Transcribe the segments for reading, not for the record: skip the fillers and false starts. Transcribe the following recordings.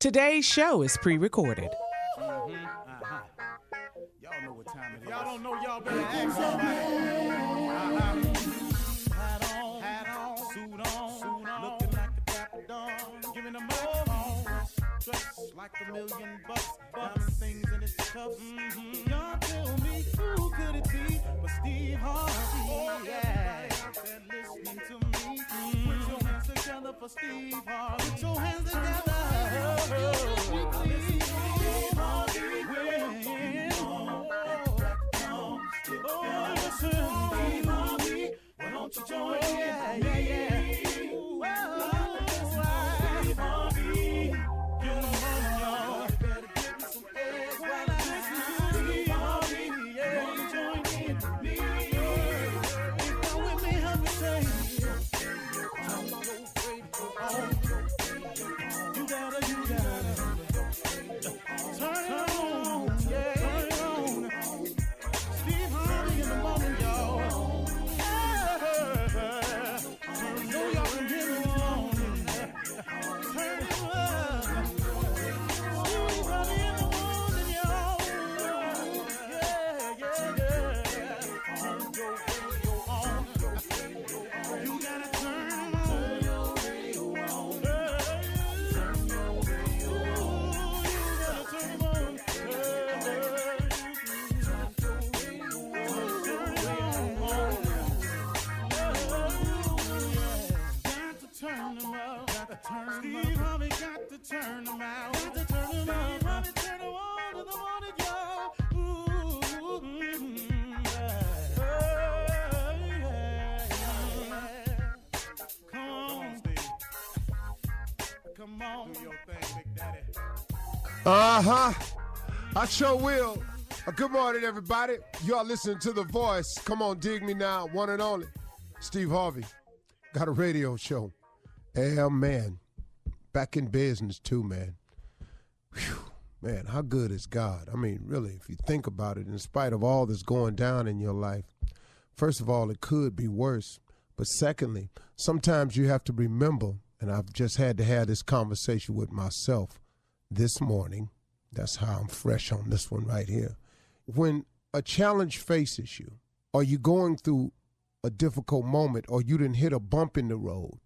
Today's show is pre-recorded. Y'all know what time it is. Y'all don't know, y'all better ask somebody. Hat on, suit on, looking like a dapper dawn, giving them all dressed like $1 million bucks, diamond things in its cuffs. Y'all tell me who could it be but Steve Harvey? Oh yeah, they're listening to me. Put your hands together for Steve Harvey. Put your hands together. Steve Harvey. Steve Harvey, why don't you join in? Yeah. Steve Harvey, get on, y'all. Better give me some eggs while I listen to Steve Harvey. Yeah, won't you join in with me? If you're with me, help me say, I'm so grateful. You gotta turn it on, yeah. Turn it on. Steve Harvey in the morning, y'all. Know y'all can hear me on. Turn it up. Steve Harvey in the morning, y'all. Yeah. Turn your radio on. You gotta turn your radio on. Turn your radio on. You gotta turn it on. Steve Harvey got to turn them out. Got to turn them out. Steve Harvey turn them on in the morning, y'all. Come on, Steve. Come on. Do your thing, Big Daddy. I sure will. Good morning, everybody. Y'all listening to The Voice. Come on, dig me now. One and only. Steve Harvey. Got a radio show. Yeah, man. Back in business, too, man. Whew. Man, how good is God? I mean, really, if you think about it, in spite of all that's going down in your life, first of all, it could be worse. But secondly, sometimes you have to remember, and I've just had to have this conversation with myself this morning. That's how I'm fresh on this one right here. When a challenge faces you, or you're going through a difficult moment, or you didn't hit a bump in the road,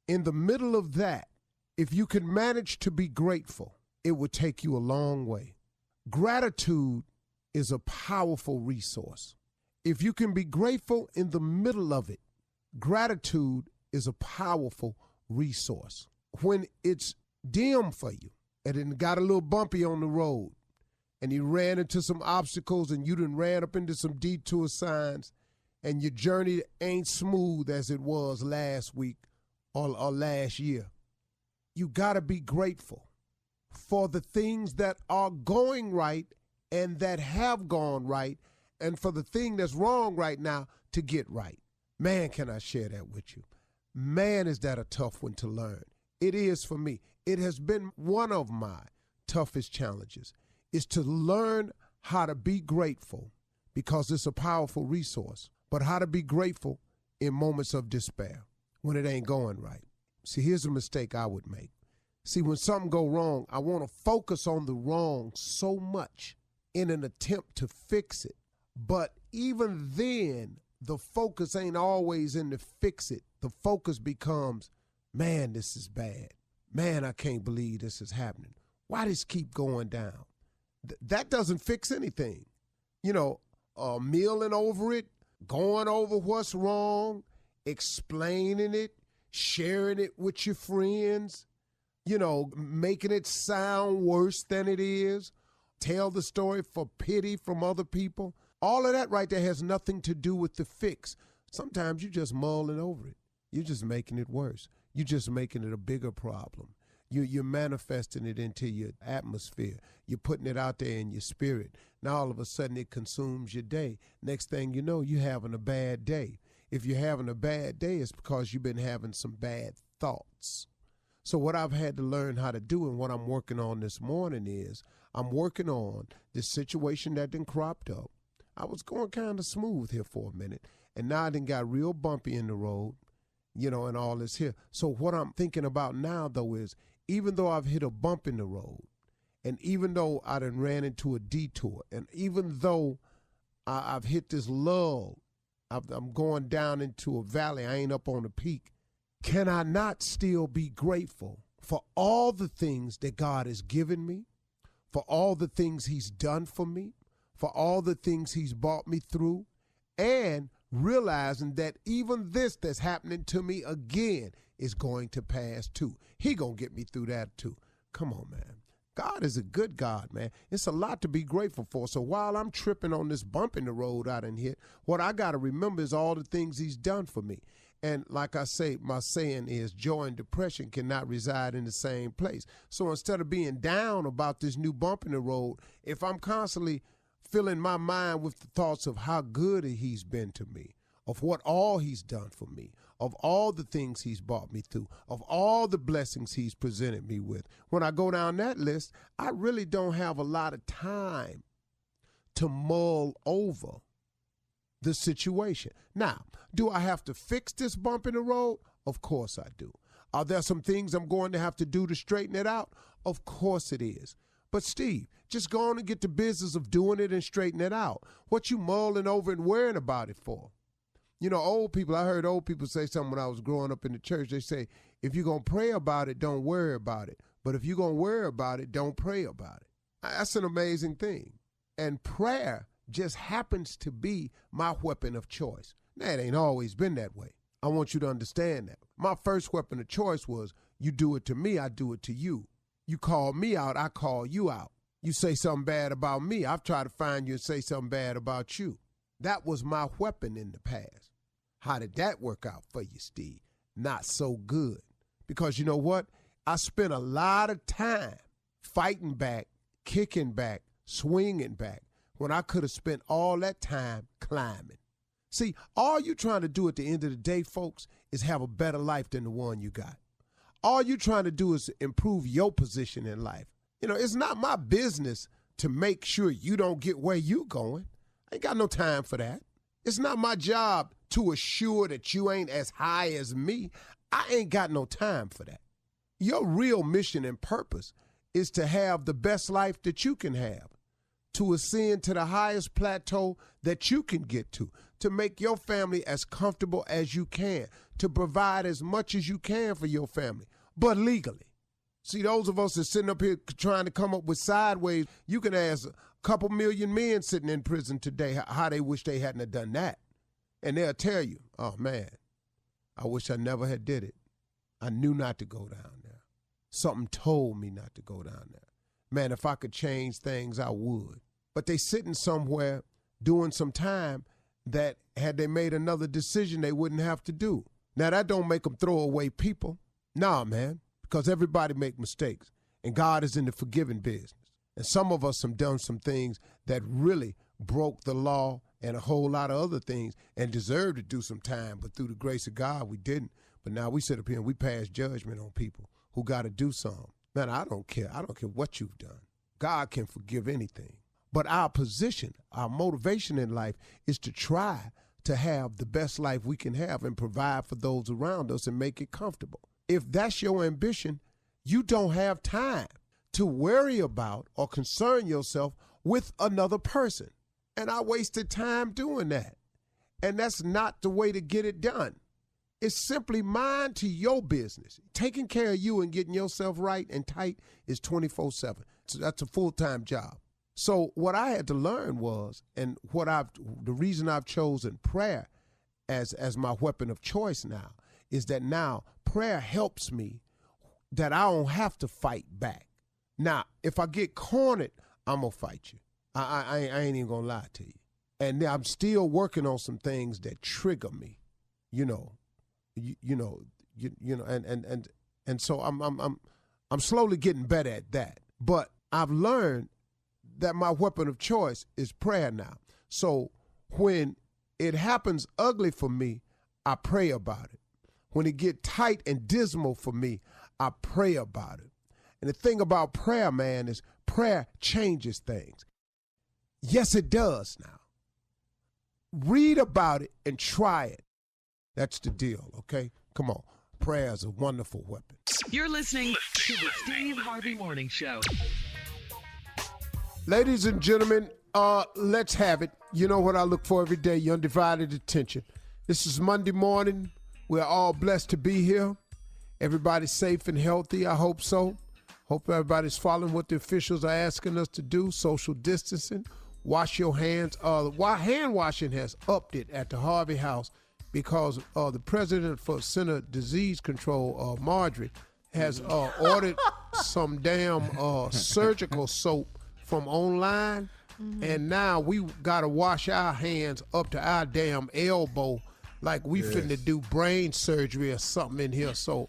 in the middle of that, if you can manage to be grateful, it would take you a long way. Gratitude is a powerful resource. If you can be grateful in the middle of it, gratitude is a powerful resource. When it's dim for you, and it got a little bumpy on the road, and you ran into some obstacles, and you done ran up into some detour signs, and your journey ain't smooth as it was last week or last year, you got to be grateful for the things that are going right and that have gone right, and for the thing that's wrong right now to get right. Man, can I share that with you? Man, is that a tough one to learn. It is for me. It has been one of my toughest challenges, is to learn how to be grateful, because it's a powerful resource, but how to be grateful in moments of despair when it ain't going right. See, here's a mistake I would make. See, when something go wrong, I want to focus on the wrong so much in an attempt to fix it. But even then, the focus ain't always in to fix it. The focus becomes, man, this is bad. Man, I can't believe this is happening. Why does it keep going down? That doesn't fix anything. You know, milling over it, going over what's wrong, explaining it, sharing it with your friends, you know, making it sound worse than it is, tell the story for pity from other people. All of that right there has nothing to do with the fix. Sometimes you're just mulling over it. You're just making it worse. You're just making it a bigger problem. You're manifesting it into your atmosphere. You're putting it out there in your spirit. Now all of a sudden it consumes your day. Next thing you know, you're having a bad day. If you're having a bad day, it's because you've been having some bad thoughts. So what I've had to learn how to do, and what I'm working on this morning, is I'm working on this situation that done cropped up. I was going kind of smooth here for a minute, and now I done got real bumpy in the road, you know, and all this here. So what I'm thinking about now, though, is even though I've hit a bump in the road, and even though I done ran into a detour, and even though I've hit this lull, I'm going down into a valley, I ain't up on the peak, can I not still be grateful for all the things that God has given me, for all the things he's done for me, for all the things he's brought me through, and realizing that even this that's happening to me again is going to pass too. He gonna get me through that too. Come on, man. God is a good God, man. It's a lot to be grateful for. So while I'm tripping on this bump in the road I done hit, what I got to remember is all the things he's done for me. And like I say, my saying is joy and depression cannot reside in the same place. So instead of being down about this new bump in the road, if I'm constantly filling my mind with the thoughts of how good he's been to me, of what all he's done for me, of all the things he's brought me through, of all the blessings he's presented me with. When I go down that list, I really don't have a lot of time to mull over the situation. Now, do I have to fix this bump in the road? Of course I do. Are there some things I'm going to have to do to straighten it out? Of course it is. But Steve, just go on and get the business of doing it and straighten it out. What you mulling over and worrying about it for? You know, old people, I heard old people say something when I was growing up in the church. They say, if you're going to pray about it, don't worry about it. But if you're going to worry about it, don't pray about it. That's an amazing thing. And prayer just happens to be my weapon of choice. Now, it ain't always been that way. I want you to understand that. My first weapon of choice was, you do it to me, I do it to you. You call me out, I call you out. You say something bad about me, I've tried to find you and say something bad about you. That was my weapon in the past. How did that work out for you, Steve? Not so good. Because you know what? I spent a lot of time fighting back, kicking back, swinging back, when I could have spent all that time climbing. See, all you trying to do at the end of the day, folks, is have a better life than the one you got. All you trying to do is improve your position in life. You know, it's not my business to make sure you don't get where you going. I ain't got no time for that. It's not my job to assure that you ain't as high as me. I ain't got no time for that. Your real mission and purpose is to have the best life that you can have, to ascend to the highest plateau that you can get to make your family as comfortable as you can, to provide as much as you can for your family, but legally. See, those of us that sitting up here trying to come up with sideways, you can ask a couple million men sitting in prison today how they wish they hadn't have done that. And they'll tell you, oh, man, I wish I never had did it. I knew not to go down there. Something told me not to go down there. Man, if I could change things, I would. But they sitting somewhere doing some time that had they made another decision, they wouldn't have to do. Now, that don't make them throw away people. Nah, man, because everybody make mistakes, and God is in the forgiving business. And some of us have done some things that really broke the law and a whole lot of other things and deserved to do some time, but through the grace of God, we didn't. But now we sit up here and we pass judgment on people who got to do something. Man, I don't care. I don't care what you've done. God can forgive anything. But our position, our motivation in life is to try to have the best life we can have and provide for those around us and make it comfortable. If that's your ambition, you don't have time to worry about or concern yourself with another person. And I wasted time doing that. And that's not the way to get it done. It's simply mind to your business. Taking care of you and getting yourself right and tight is 24/7. So that's a full-time job. So what I had to learn was, and the reason I've chosen prayer as my weapon of choice now, is that now prayer helps me that I don't have to fight back. Now, if I get cornered, I'm going to fight you. I ain't even going to lie to you. And I'm still working on some things that trigger me, and so I'm slowly getting better at that. But I've learned that my weapon of choice is prayer now. So when it happens ugly for me, I pray about it. When it get tight and dismal for me, I pray about it. And the thing about prayer, man, is prayer changes things. Yes, it does now. Read about it and try it. That's the deal, okay? Come on. Prayer is a wonderful weapon. You're listening to the Steve Harvey Morning Show. Ladies and gentlemen, let's have it. You know what I look for every day, your undivided attention. This is Monday morning. We're all blessed to be here. Everybody's safe and healthy. I hope so. Hope everybody's following what the officials are asking us to do. Social distancing. Wash your hands. Hand washing has upped it at the Harvey House because the president for Center Disease Control, Marjorie, has ordered some damn surgical soap from online. And now we got to wash our hands up to our damn elbow like we finna do brain surgery or something in here. So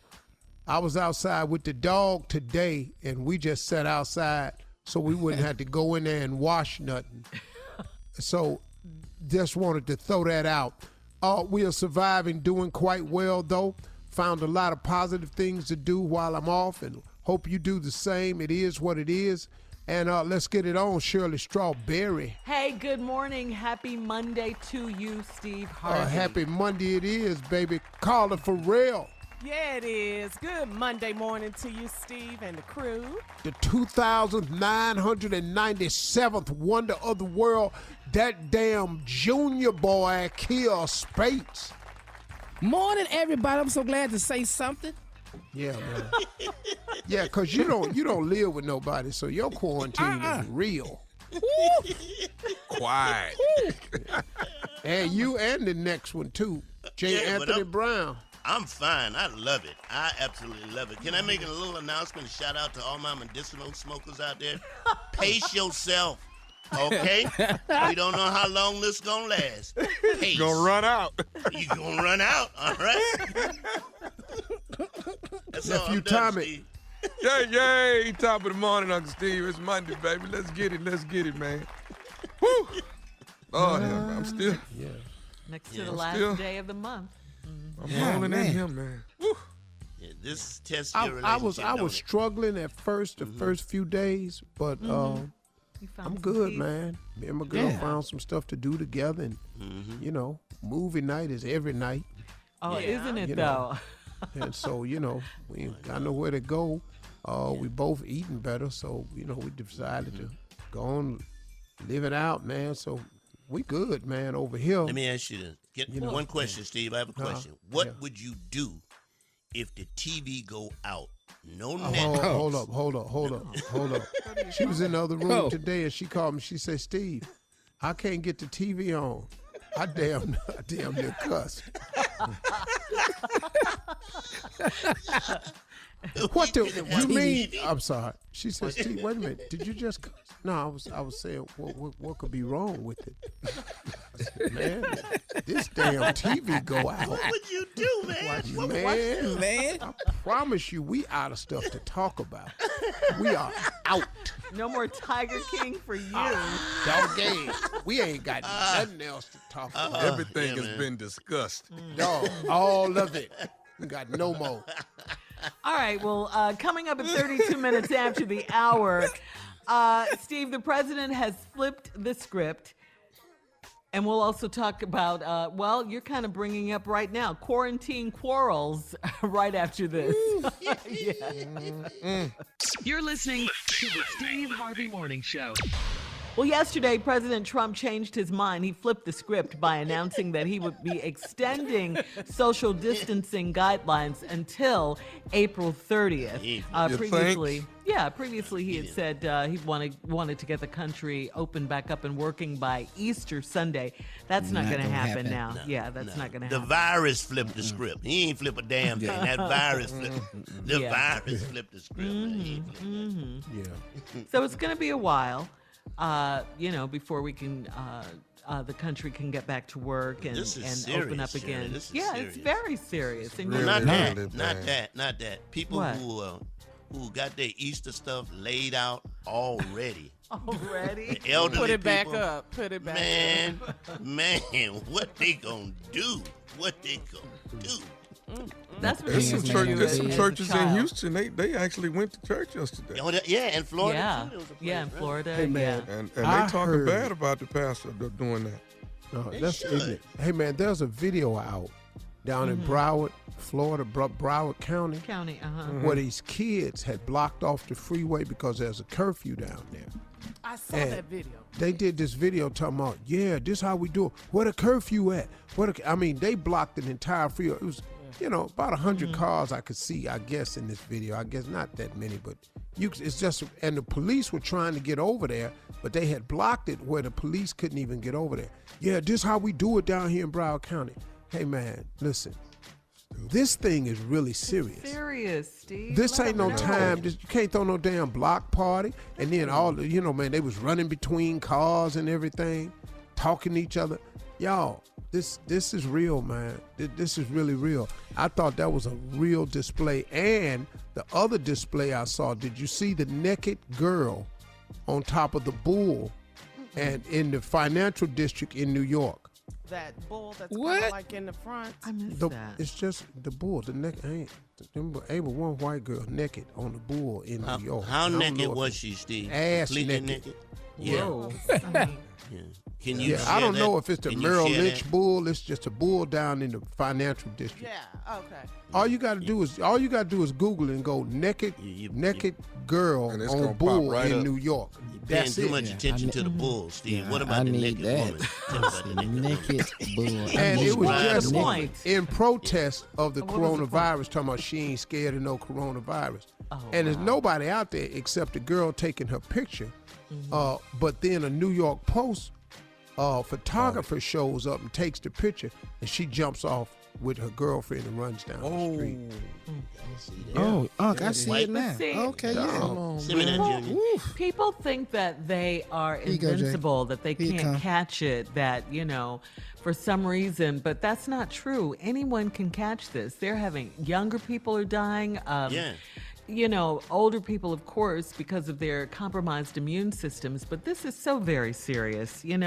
I was outside with the dog today, and we just sat outside so we wouldn't have to go in there and wash nothing. So just wanted to throw that out. We are surviving, doing quite well, though. Found a lot of positive things to do while I'm off, and hope you do the same. It is what it is. And let's get it on, Shirley Strawberry. Hey, good morning. Happy Monday to you, Steve Harvey. Happy Monday it is, baby. Carla Farrell. Yeah, it is. Good Monday morning to you, Steve, and the crew. The 2,997th wonder of the world, that damn junior boy, Kia Spates. Morning, everybody. I'm so glad to say something. Yeah, man. Yeah, because you don't live with nobody, so your quarantine is real. Quiet. And you and the next one, too, J. Anthony Brown. I'm fine. I love it. I absolutely love it. Can I make a little announcement and shout out to all my medicinal smokers out there? Pace yourself, okay? We don't know how long this going to last. Pace. Gonna run out. You going to run out, all right? That's all I'm done, Steve. Yay. Top of the morning, Uncle Steve. It's Monday, baby. Let's get it, man. Woo. Oh, yeah, man. I'm still. Yeah. Next to the last day of the month. I'm rolling in here, man. Woo. Yeah, this test I your relationship. was struggling at first, the first few days, but I'm good, man. Me and my girl found some stuff to do together, and you know, movie night is every night. Oh, isn't it, you though? And so, you know, we ain't got nowhere to go. We both eating better, so, you know, we decided to go on, live it out, man. So we good, man, over here. Let me ask you this. One question, Steve. I have a question. What would you do if the TV go out? No Netflix. Hold up. She was in the other room today, and she called me. She said, Steve, I can't get the TV on. I damn near cussed. What you mean? I'm sorry. She said, Steve, wait a minute. Did you just cuss? No, I was saying, what could be wrong with it? I said, man, this damn TV go out. What would you do, man? Man, I promise you, we out of stuff to talk about. We are out. No more Tiger King for you. Dog, we ain't got nothing else to talk about. Everything has been discussed. Dog, all of it. We got no more. All right, well, coming up at 32 minutes after the hour, Steve, the president has flipped the script. And we'll also talk about, you're kind of bringing up right now, quarantine quarrels right after this. You're listening to the Steve Harvey Morning Show. Well, yesterday, President Trump changed his mind. He flipped the script by announcing that he would be extending social distancing guidelines until April 30th. Previously he had said he wanted to get the country open back up and working by Easter Sunday. That's not going to happen now. No, that's not going to happen. The virus flipped the script. He ain't flip a damn thing. That virus flipped. Virus flipped the script. So it's going to be a while. Before we can, the country can get back to work and open up again. It's very serious. And not that. People who got their Easter stuff laid out already. Already? Put it back up. Put it back up. Man, what they gonna do? That's what There's some churches in Houston. They actually went to church yesterday. In Florida too. In Florida. Hey, man. And they talking bad about the pastor doing that. No, that's ignorant. Hey, man, there's a video out down in Broward, Florida, Broward County. Where these kids had blocked off the freeway because there's a curfew down there. I saw that video. They did this video talking about, this how we do it. Where the curfew at? They blocked an entire freeway. It was, about 100 cars I could see, I guess, in this video. I guess not that many, but it's just, and the police were trying to get over there, but they had blocked it where the police couldn't even get over there. Yeah, this how we do it down here in Broward County. Hey, man, listen. This thing is really serious. Serious, Steve. This ain't no time. You can't throw no damn block party. And then they was running between cars and everything, talking to each other. Y'all, this is real, man. This is really real. I thought that was a real display. And the other display I saw, did you see the naked girl on top of the bull and in the financial district in New York? That bull that's kind of like in the front. I missed that. It's just the bull. The neck ain't. Remember one white girl naked on the bull in New York. How naked was she, Steve? Ass Completely naked. Yeah. Whoa. Can you? I don't know if it's the Can you Merrill share Lynch that? bull. It's just a bull down in the financial district. Yeah. Okay. All you got to do is Google and go naked girl And it's on gonna bull pop right in up. New York. Paying That's too it. much attention to the bull, Steve. What about I the need naked that. woman? Tell me about the naked woman. Naked bull. And it was Right. just Good point. in protest of the What was the coronavirus, talking about she ain't scared of no coronavirus. Oh, And there's nobody out there except the girl taking her picture. But then a New York Post photographer shows up and takes the picture, and she jumps off with her girlfriend and runs down the street. Oh, Unc, I see White. it now. See, Okay, yeah. Send me that, Junior. People think that they are you go, Jay. invincible, that they Here you can't come. catch it, that, for some reason, but that's not true. Anyone can catch this. They're having, younger people are dying. Older people, of course, because of their compromised immune systems, but this is so very serious. You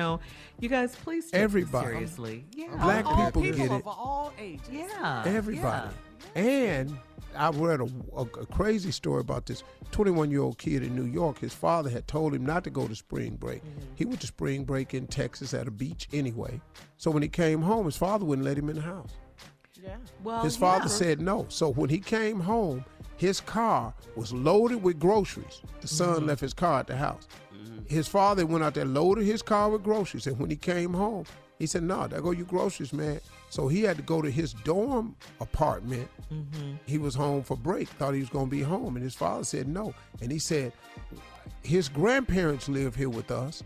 guys, please take Everybody. this seriously. Yeah. Black all people people get it. of all ages. Yeah. Everybody. Yeah. And I read a crazy story about this 21-year-old kid in New York. His father had told him not to go to spring break. He went to spring break in Texas at a beach anyway. So when he came home, his father wouldn't let him in the house. Yeah. Well, His father yeah. said no. So when he came home, his car was loaded with groceries. The son left his car at the house. His father went out there, loaded his car with groceries. And when he came home, he said, no, there go your groceries, man. So he had to go to his dorm apartment. He was home for break, thought he was going to be home. And his father said no. And he said, his grandparents live here with us,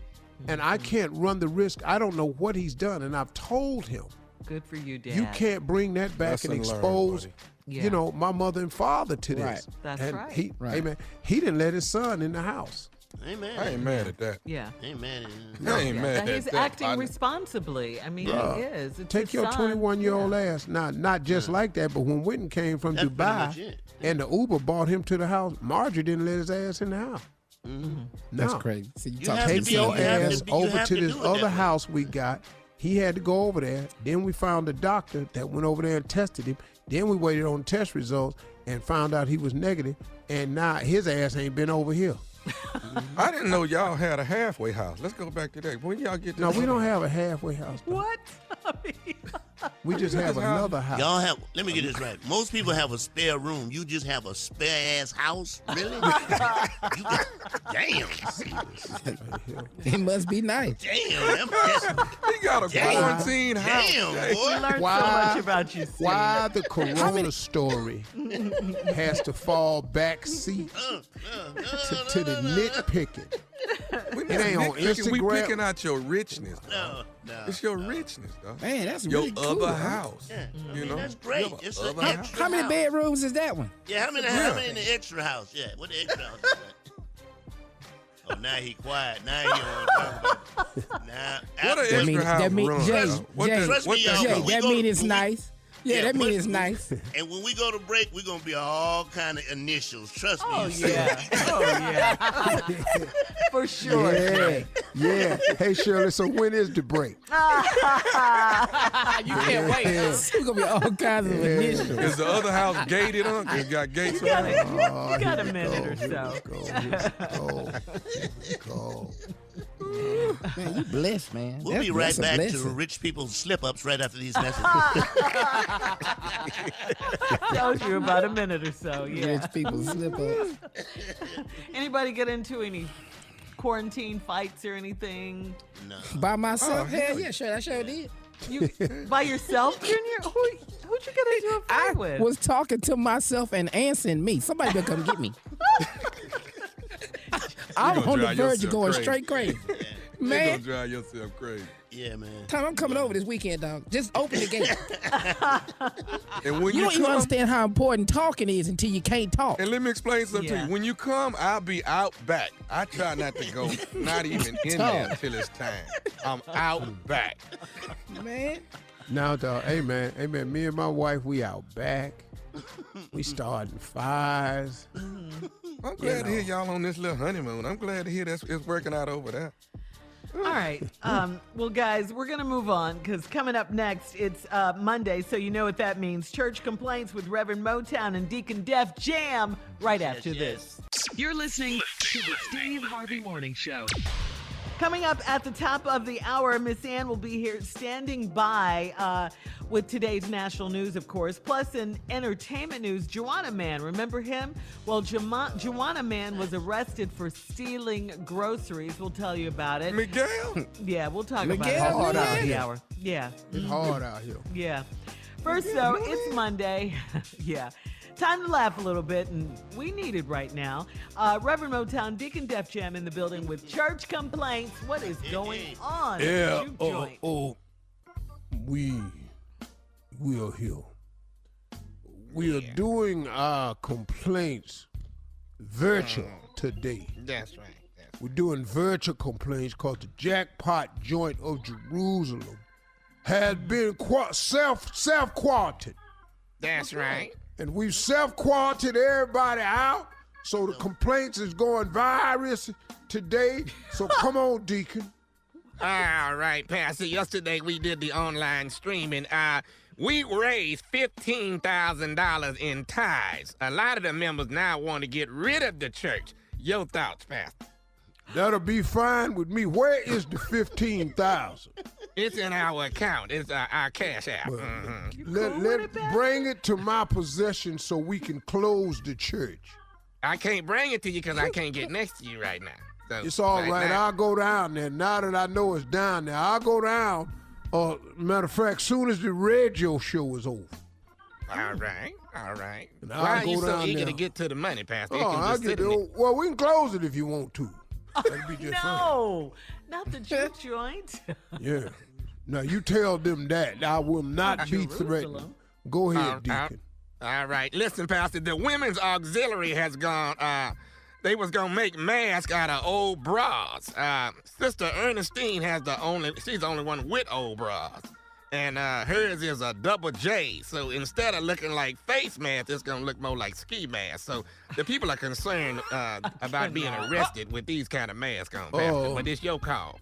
and I can't run the risk. I don't know what he's done. And I've told him, Good for you, Dad. you can't bring that back Lesson and learned, expose, buddy. Yeah. my mother and father to this. Right. That's and right. He, Right. Hey, man, he didn't let his son in the house. Amen. I ain't mad at that. Yeah. Amen. I ain't mad That at he's that. acting I- responsibly. I mean, Bruh, he is. It's Take his your son. 21-year-old Yeah. ass. Not just like that, but when Whitten came from That's pretty Dubai much it. and the Uber brought him to the house, Marjorie didn't let his ass in the house. That's No. crazy. See, you You talk have to Take be- your you have to ass be- you over have to to this do it that other way. house we got. He had to go over there. Then we found a doctor that went over there and tested him. Then we waited on test results and found out he was negative. And now his ass ain't been over here. I didn't know y'all had a halfway house. Let's go back to that. When y'all get to No, we don't have a halfway house. though. What? We just have Just have- another house. Y'all have. Let me get this right. Most people have a spare room. You just have a spare ass house. Really? You got, damn. It must be nice. Damn. That's, He got a Damn. quarantine house. damn, Jay. boy. Learned so Why- much about you, Steve. Why the corona story has to fall back seat to the nitpicking. We It ain't on nitpicking. We Instagram. picking out your richness. No. It's your richness, though. Man, that's Your really other cool. house. Yeah, I You mean, know? that's great. You have a It's an other house. extra How many house. bedrooms is that one? Yeah, how many in the extra house? Yeah, what the extra house is that? Oh, now he quiet. Now he don't want to talk about it. Now, What an after- extra house that mean- run. Jay, though. What Jay, the- Trust what me, the- y'all, Jay, when we that go mean to- it's when we- nice. Yeah, Yeah, that mean but- it's nice. And when we go to break, we're going to be all kind of initials. Trust me. Oh, you see. yeah. Oh, yeah. For sure. Yeah. Hey, Shirley, so when is the break? You can't wait. It's gonna be all kinds of initials. Is the other house gated, huh? It's got gates around it. You got a minute or so. Go. Man, you blessed, man. We'll be right back to rich people's slip-ups right after these messages. Tells you about a minute or so, yeah. Rich people slip up. Anybody get into any quarantine fights or anything? No. By myself? Hell yeah, sure. I sure did. You by yourself, Junior? Who'd you get into a fight with? I was talking to myself and answering me. Somebody better come get me. I'm on the verge of going straight crazy. Yeah. Man. You're gonna drive yourself crazy. Yeah, man. Tom, I'm coming over this weekend, dog. Just open the gate. And when You don't even come, understand how important talking is until you can't talk. and let me explain something to Yeah. you. When you come, I'll be out back. I try not to go, not even in there until it's time. I'm out back. Man. Now, dog, hey man, me and my wife, we out back. We starting fires. I'm glad to hear y'all on this little honeymoon. I'm glad to hear that's it's working out over there. All right. Well, guys, we're going to move on because coming up next, it's Monday, so you know what that means. Church Complaints with Reverend Motown and Deacon Def Jam right after this. You're listening to the Steve Harvey Morning Show. Coming up at the top of the hour, Miss Ann will be here standing by with today's national news, of course. Plus, in entertainment news, Juana Man. Remember him? Well, Juana Man was arrested for stealing groceries. We'll tell you about it. Miguel? Yeah, we'll talk about it Miguel, at the top of the yeah. hour. Yeah. It's hard out here. Yeah. First, though, it's Monday. Yeah. Time to laugh a little bit, and we need it right now. Reverend Motown, Deacon Def Jam in the building with Church Complaints. What is going on? Yeah. Juke joint? We are here. We are doing our complaints virtual today. That's right. We're doing virtual complaints because the Jackpot Joint of Jerusalem has been self-quarantined. That's right. And we've self-quarantined everybody out, so the complaints is going virus today. So come on, Deacon. All right, Pastor. Yesterday we did the online streaming. We raised $15,000 in tithes. A lot of the members now want to get rid of the church. Your thoughts, Pastor? That'll be fine with me. Where is the 15,000? It's in our account. It's our cash app. Bring it to my possession so we can close the church. I can't bring it to you because I can't get next to you right now. So, It's all right. now- I'll go down there. Now that I know it's down there, I'll go down. Matter of fact, soon as the radio show is over. All right. And Why I'll are you go so down eager there. to get to the money, Pastor? It Oh, can I'll just get sit in it. Well, we can close it if you want to. That'd be just fine. No, not the juke joint. Yeah. Now, you tell them that. I will not be threatened. Jerusalem. Go ahead, Deacon. All right. Listen, Pastor, the women's auxiliary has gone, they was going to make masks out of old bras. Sister Ernestine she's the only one with old bras. And hers is a double J. So instead of looking like face masks, it's going to look more like ski masks. So the people are concerned about being arrested with these kind of masks on, Pastor. But it's your call.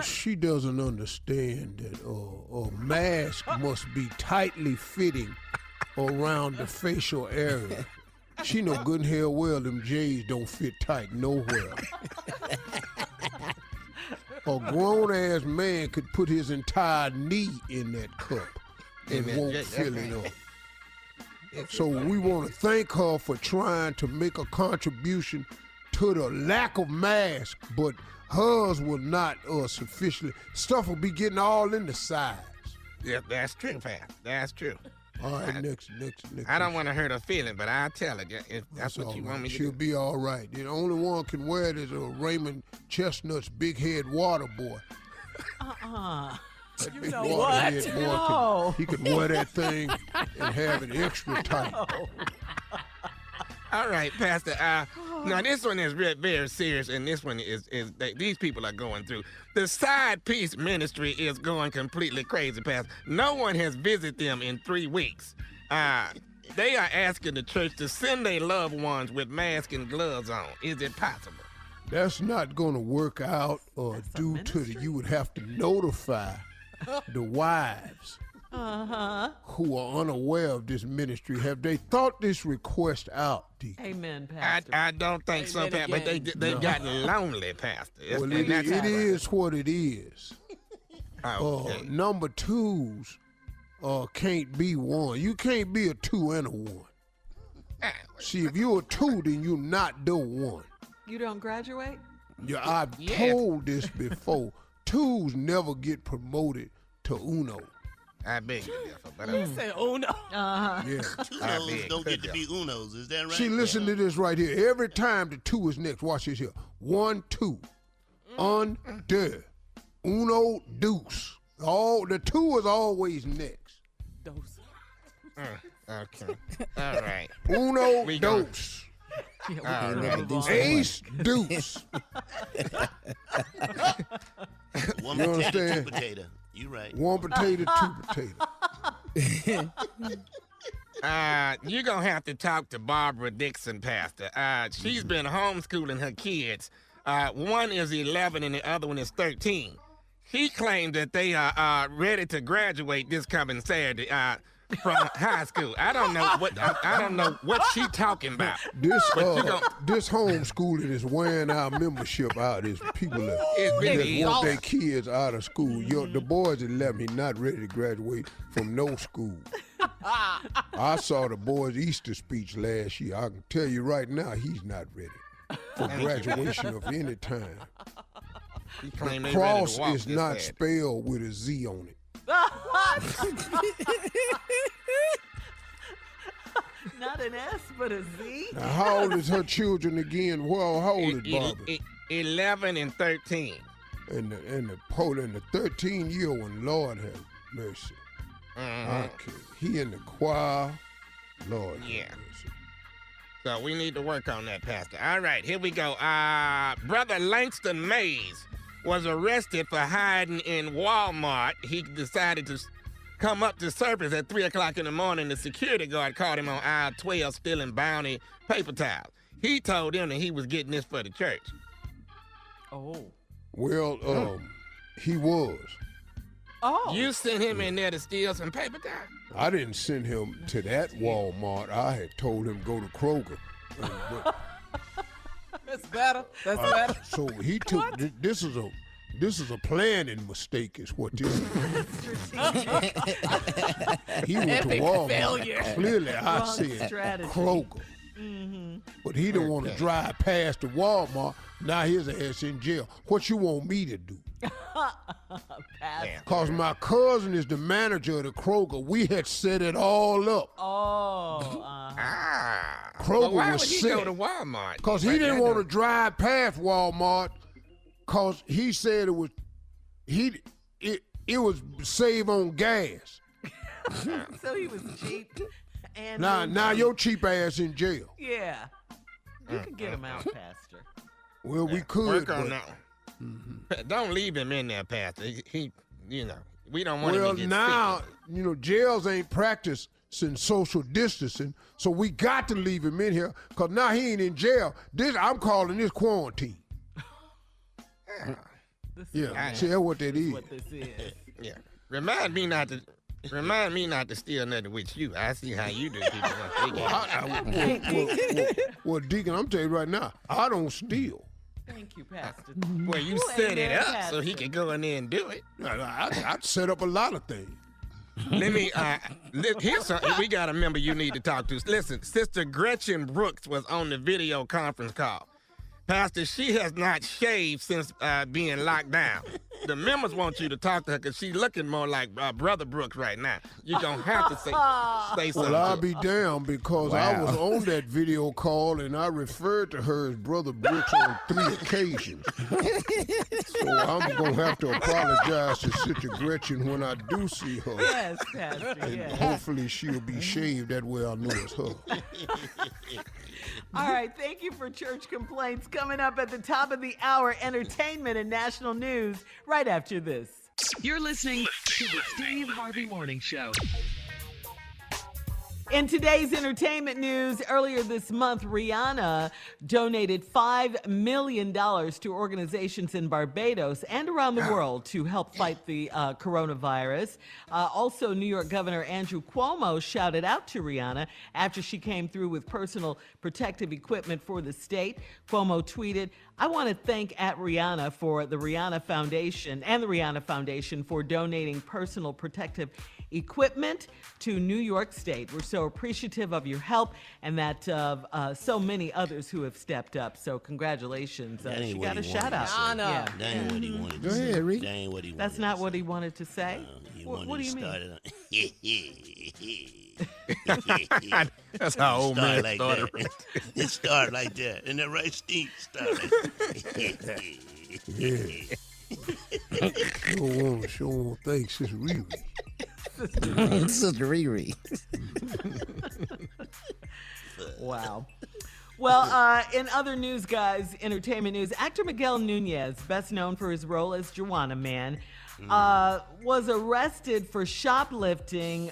She doesn't understand that a mask must be tightly fitting around the facial area. She know good and hell well them J's don't fit tight nowhere. A grown-ass man could put his entire knee in that cup and won't fill it up. So we want to thank her for trying to make a contribution to the lack of mask, but hers will not sufficiently. Stuff will be getting all in the sides. Yeah, that's true, Pastor. That's true. All right, next. I don't want to hurt her feeling, but I'll tell her if that's what you all want me right. to She'll do. be all right. The only one can wear it is Raymond Chestnut's big head water boy. That You big know water what? head boy No. he could wear that thing and have it extra tight. All right, Pastor. Now this one is very serious, and this one is these people are going through. The Side Piece Ministry is going completely crazy, Pastor. No one has visited them in 3 weeks. They are asking the church to send their loved ones with masks and gloves on. Is it possible? That's not going to work out, due to you would have to notify the wives who are unaware of this ministry, have they thought this request out, Deacon? Amen, Pastor. I don't think so, Amen Pat, but they've gotten lonely, Pastor. Well, it is what it is. Okay. Number twos can't be one. You can't be a two and a one. See, if you're a two, then you're not the one. You don't graduate? Yeah, I've told this before. Twos never get promoted to uno. I beg you, therefore, but You say Uno. Yeah. Unos don't get to be Unos, is that right? See, listen to this right here. Every time the two is next, watch this here. 1, 2. Under. Uno, deuce. The two is always next. Dose. okay. All right. Uno, We deuce. Ace, deuce. One You potato, understand? two potato. You right. 1 potato, 2 potato. You're going to have to talk to Barbara Dixon, Pastor. She's been homeschooling her kids. One is 11 and the other one is 13. She claims that they are ready to graduate this coming Saturday from high school. I don't know what she talking about. This homeschooling is wearing our membership out. It's people that really want their kids out of school. The boy's 11. He's not ready to graduate from no school. I saw the boy's Easter speech last year. I can tell you right now, he's not ready for graduation of any time. The cross is not spelled with a Z on it. Not an S, but a Z? Now, how old is her children again? Well, how old is Barbara? 11 and 13. And the 13-year one, Lord have mercy. Okay. He in the choir. Lord have mercy. So we need to work on that, Pastor. All right, here we go. Brother Langston Mays was arrested for hiding in Walmart. He decided to come up to surface at 3 o'clock in the morning. The security guard caught him on aisle 12 stealing Bounty paper towels. He told him that he was getting this for the church. Oh. Well, he was. Oh. You sent him in there to steal some paper towels? I didn't send him to that Walmart. I had told him go to Kroger. That's better. That's better. So he took this is a planning mistake, is what this is. He went to Walmart. Failure. Clearly, I Wrong said strategy. Kroger. But he didn't want to drive past the Walmart. Now his ass in jail. What you want me to do? Because my cousin is the manager of the Kroger. We had set it all up. Kroger But why was would he set. go to Walmart? Because he didn't want to drive past Walmart because he said it was save on gas. So he was cheap. And Now your cheap ass in jail. Yeah. You can get him out, Pastor. Well, we could. Work on but- that one. Don't leave him in there, Pastor. He we don't want him Well, to get now, sick. jails ain't practicing social distancing, so we got to leave him in here because now he ain't in jail. I'm calling this quarantine. Yeah, see, that's what that is. What this is. Yeah. Remind me not to steal nothing with you. I see how you do people once they get Well, Deacon, I'm telling you right now, I don't steal. Thank you, Pastor. Well, you Ooh, set it amen, up so he Pastor. can go in there and do it. I'd set up a lot of things. Let me, here's something we got a member you need to talk to. Listen, Sister Gretchen Brooks was on the video conference call. Pastor, she has not shaved since being locked down. The members want you to talk to her because she's looking more like Brother Brooks right now. You're going to have to say something. Well, I'll be damned because I was on that video call and I referred to her as Brother Brooks on 3 occasions. So I'm going to have to apologize to Sister Gretchen when I do see her. Yes, Pastor, And yes. hopefully she'll be shaved. That way I'll know it's her. All right, thank you for church complaints. Coming up at the top of the hour, entertainment and national news right after this. You're listening to the Steve Harvey Morning Show. In today's entertainment news, earlier this month, Rihanna donated $5 million to organizations in Barbados and around the world to help fight the coronavirus. Also, New York Governor Andrew Cuomo shouted out to Rihanna after she came through with personal protective equipment for the state. Cuomo tweeted, "I want to thank @Rihanna for the Rihanna Foundation and the Rihanna Foundation for donating personal protective equipment to New York State. We're so appreciative of your help and that of so many others who have stepped up. So congratulations." She got a shout out. Honor. That ain't what he wanted Go to ahead, say. Reed. That ain't what he wanted That's to not say. what he wanted to say. He What wanted do you to mean? start it. That's how old man like started. that. It started like that. Isn't that right, Steve? Started. Sure won't thank Sister Riri. Sister Riri. Wow. Well, in other news, guys, entertainment news, actor Miguel Nunez, best known for his role as Juana Man, was arrested for shoplifting.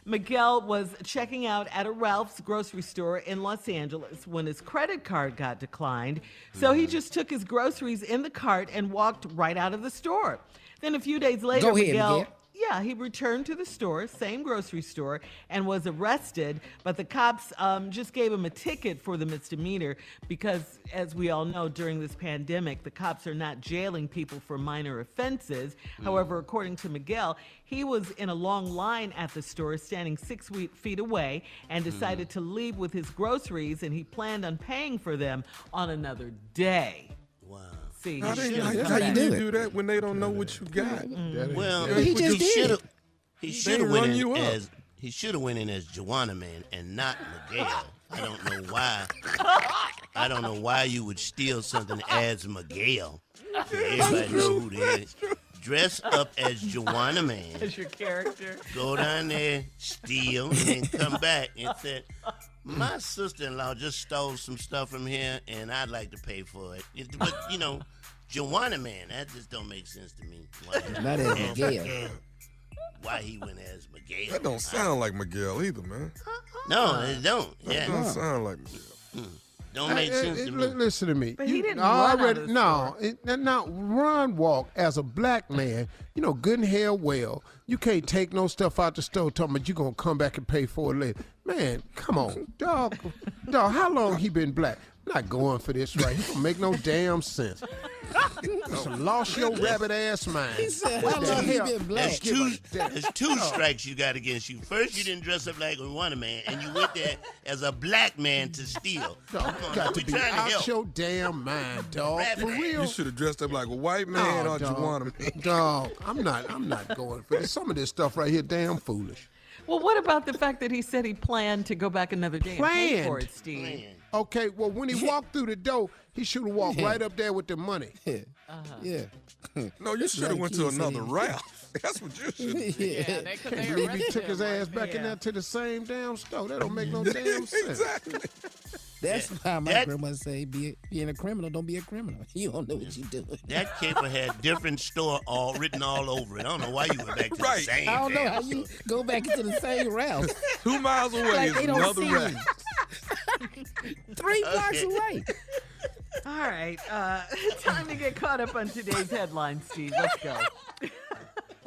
Miguel was checking out at a Ralph's grocery store in Los Angeles when his credit card got declined. So he just took his groceries in the cart and walked right out of the store. Then a few days later, Go ahead, Miguel. Yeah, he returned to the store, same grocery store, and was arrested. But the cops just gave him a ticket for the misdemeanor because, as we all know, during this pandemic, the cops are not jailing people for minor offenses. However, according to Miguel, he was in a long line at the store, standing 6 feet away, and decided to leave with his groceries, and he planned on paying for them on another day. Wow. See, How he they, should've how, come how back. you do that when they don't know what you got? Well, He just did. He They should have run went in you up. as he should have went in as Juana Man and not Miguel. I don't know why. I don't know why you would steal something as Miguel. Everybody know who that is. Dress up as Juana Man. As your character. Go down there, steal, and then come back and say, "My sister-in-law just stole some stuff from here, and I'd like to pay for it." But, you know, Juana Man, that just don't make sense to me. Not as Miguel. Why he went as Miguel. That don't sound like Miguel either, man. No, it don't. That Yeah, don't sound like Miguel. don't make sense to me. Listen to me. But he didn't run out of the Now, Ron walk as a black man, good and hell well. You can't take no stuff out the store talking about you going to come back and pay for it later. Man, come on. Dog, how long he been black? I'm not going for this right here. Don't make no damn sense. Lost your rabbit ass mind. He said, What how the long he hell? been black? There's two strikes you got against you. First, you didn't dress up like a Juana Man, and you went there as a black man to steal. Dog, Come you on, got we to be trying to out help. your damn mind, dog. For real. You should have dressed up like a white man or dog. Juana Man. Dog, I'm not going for this. Some of this stuff right here damn foolish. Well, what about the fact that he said he planned to go back another day and pay for it, Steve? Man. Okay, well, when he walked through the door, he should have walked right up there with the money. Yeah. No, you should have went to another Ralph. That's what you should have. Yeah. They Believe he arrested took his him, ass right? back in there to the same damn store. That don't make no damn sense. Exactly. That's why my That- grandma say, being a criminal, don't be a criminal. You don't know what you doing. That caper had different store all written all over it. I don't know why you went back to Right. the same. I don't know damn how store. you go back into the same route. 2 miles away Like is they don't another see Ralph. you. 3 blocks away. All right, time to get caught up on today's headlines, Steve. Let's go.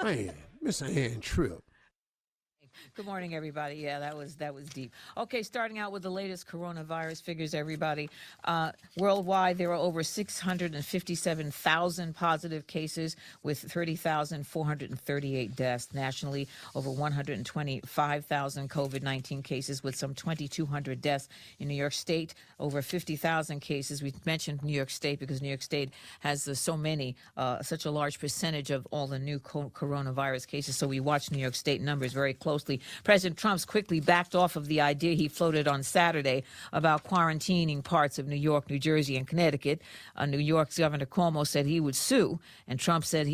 Man, Miss Ann Tripp. Good morning, everybody. Yeah, that was deep. Okay, starting out with the latest coronavirus figures, everybody. Worldwide, there are over 657,000 positive cases with 30,438 deaths. Nationally, over 125,000 COVID-19 cases with some 2,200 deaths. In New York State, over 50,000 cases. We mentioned New York State because New York State has such a large percentage of all the new coronavirus cases. So we watch New York State numbers very closely. President Trump's quickly backed off of the idea he floated on Saturday about quarantining parts of New York, New Jersey, and Connecticut. New York's Governor Cuomo said he would sue, and Trump said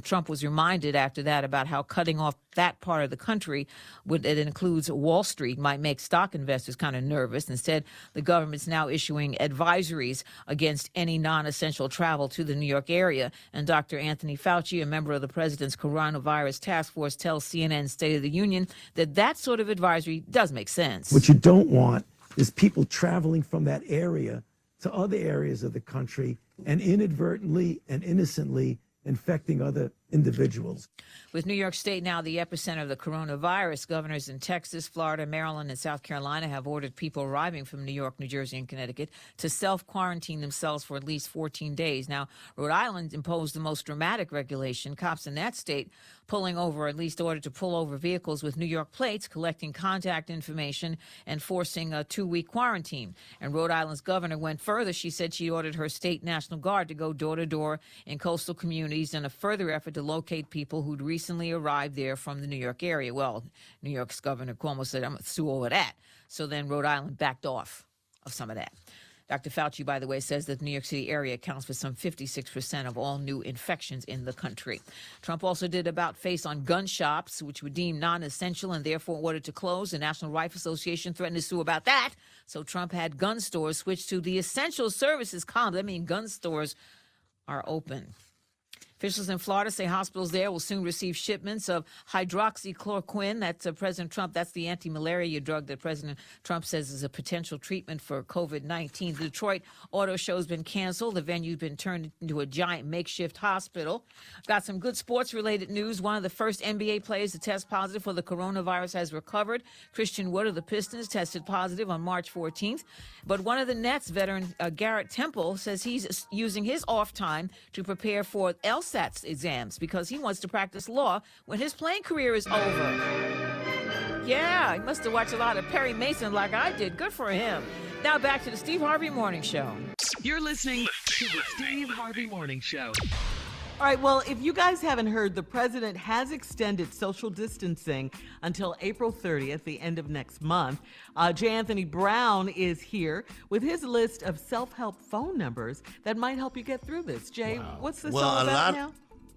Trump was reminded after that about how cutting off that part of the country, that includes Wall Street, might make stock investors kind of nervous. Instead, the government's now issuing advisories against any non-essential travel to the New York area. And Dr. Anthony Fauci, a member of the president's coronavirus task force, tells CNN State of the Union opinion that that sort of advisory does make sense. What you don't want is people traveling from that area to other areas of the country and inadvertently and innocently infecting other individuals. With New York State now the epicenter of the coronavirus, governors in Texas, Florida, Maryland, and South Carolina have ordered people arriving from New York, New Jersey, and Connecticut to self-quarantine themselves for at least 14 days. Now, Rhode Island imposed the most dramatic regulation. Cops in that state pulling over, at least ordered to pull over vehicles with New York plates, collecting contact information, and forcing a 2-week quarantine. And Rhode Island's governor went further. She said she ordered her state National Guard to go door to door in coastal communities in a further effort to locate people who'd recently arrived there from the New York area. Well, New York's Governor Cuomo said, I'm going to sue over that. So then Rhode Island backed off of some of that. Dr. Fauci, by the way, says that the New York City area accounts for some 56% of all new infections in the country. Trump also did about-face on gun shops, which were deemed non-essential and therefore ordered to close. The National Rifle Association threatened to sue about that. So Trump had gun stores switch to the essential services column. That means gun stores are open. Officials in Florida say hospitals there will soon receive shipments of hydroxychloroquine. That's President Trump. That's the anti-malaria drug that President Trump says is a potential treatment for COVID-19. The Detroit Auto Show has been canceled. The venue's been turned into a giant makeshift hospital. Got some good sports-related news. One of the first NBA players to test positive for the coronavirus has recovered. Christian Wood of the Pistons tested positive on March 14th. But one of the Nets veteran, Garrett Temple, says he's using his off time to prepare for LSAT's exams because he wants to practice law when his playing career is over. Yeah, he must have watched a lot of Perry Mason like I did. Good for him. Now back to the Steve Harvey Morning Show. You're listening to the Steve Harvey Morning Show. All right, well, if you guys haven't heard, the president has extended social distancing until April 30th, the end of next month. J. Anthony Brown is here with his list of self-help phone numbers that might help you get through this. Jay, what's this all about now?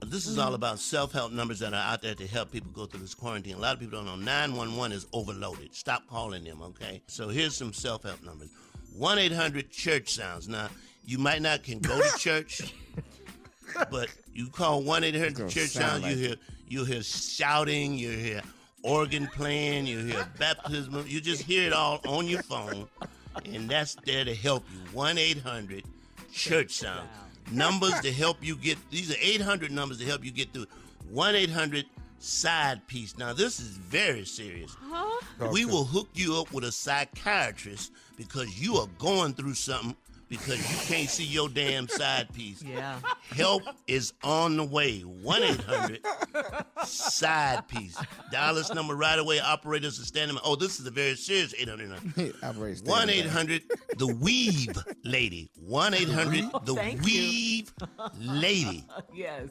This is all about self-help numbers that are out there to help people go through this quarantine. A lot of people don't know 911 is overloaded. Stop calling them, okay? So here's some self-help numbers. 1-800-CHURCH sounds. Now, you might not can go to church, but you call 1-800-CHURCH sounds, you hear shouting, you hear organ playing, you hear baptism. You just hear it all on your phone, and that's there to help you. 1-800-CHURCH sounds. Numbers to help you get, these are 800 numbers to help you get through. 1-800-SIDE piece. Now, this is very serious. We will hook you up with a psychiatrist because you are going through something because you can't see your damn side piece. Yeah. Help is on the way. 1-800-SIDE piece. Dial this number right away. Operators are standing. Oh, this is a very serious 800 number. 1-800-THE-WEAVE lady. 1-800-THE-WEAVE lady. Yes.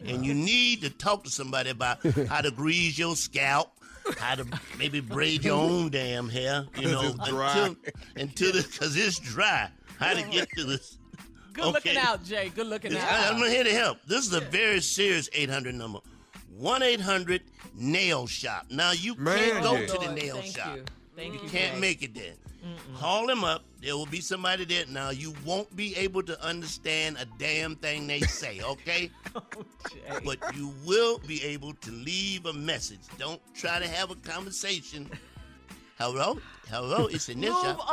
And you need to talk to somebody about how to grease your scalp, how to maybe braid your own damn hair, you know, until because it's dry. How to get to this. Good looking out, Jay. Good looking out. I'm here to help. This is a very serious 800 number. 1-800-NAIL SHOP. Now, you can't go to the nail shop. You can't make it there. Call them up. There will be somebody there. Now, you won't be able to understand a damn thing they say, okay? But you will be able to leave a message. Don't try to have a conversation. Hello, it's in this shop. Move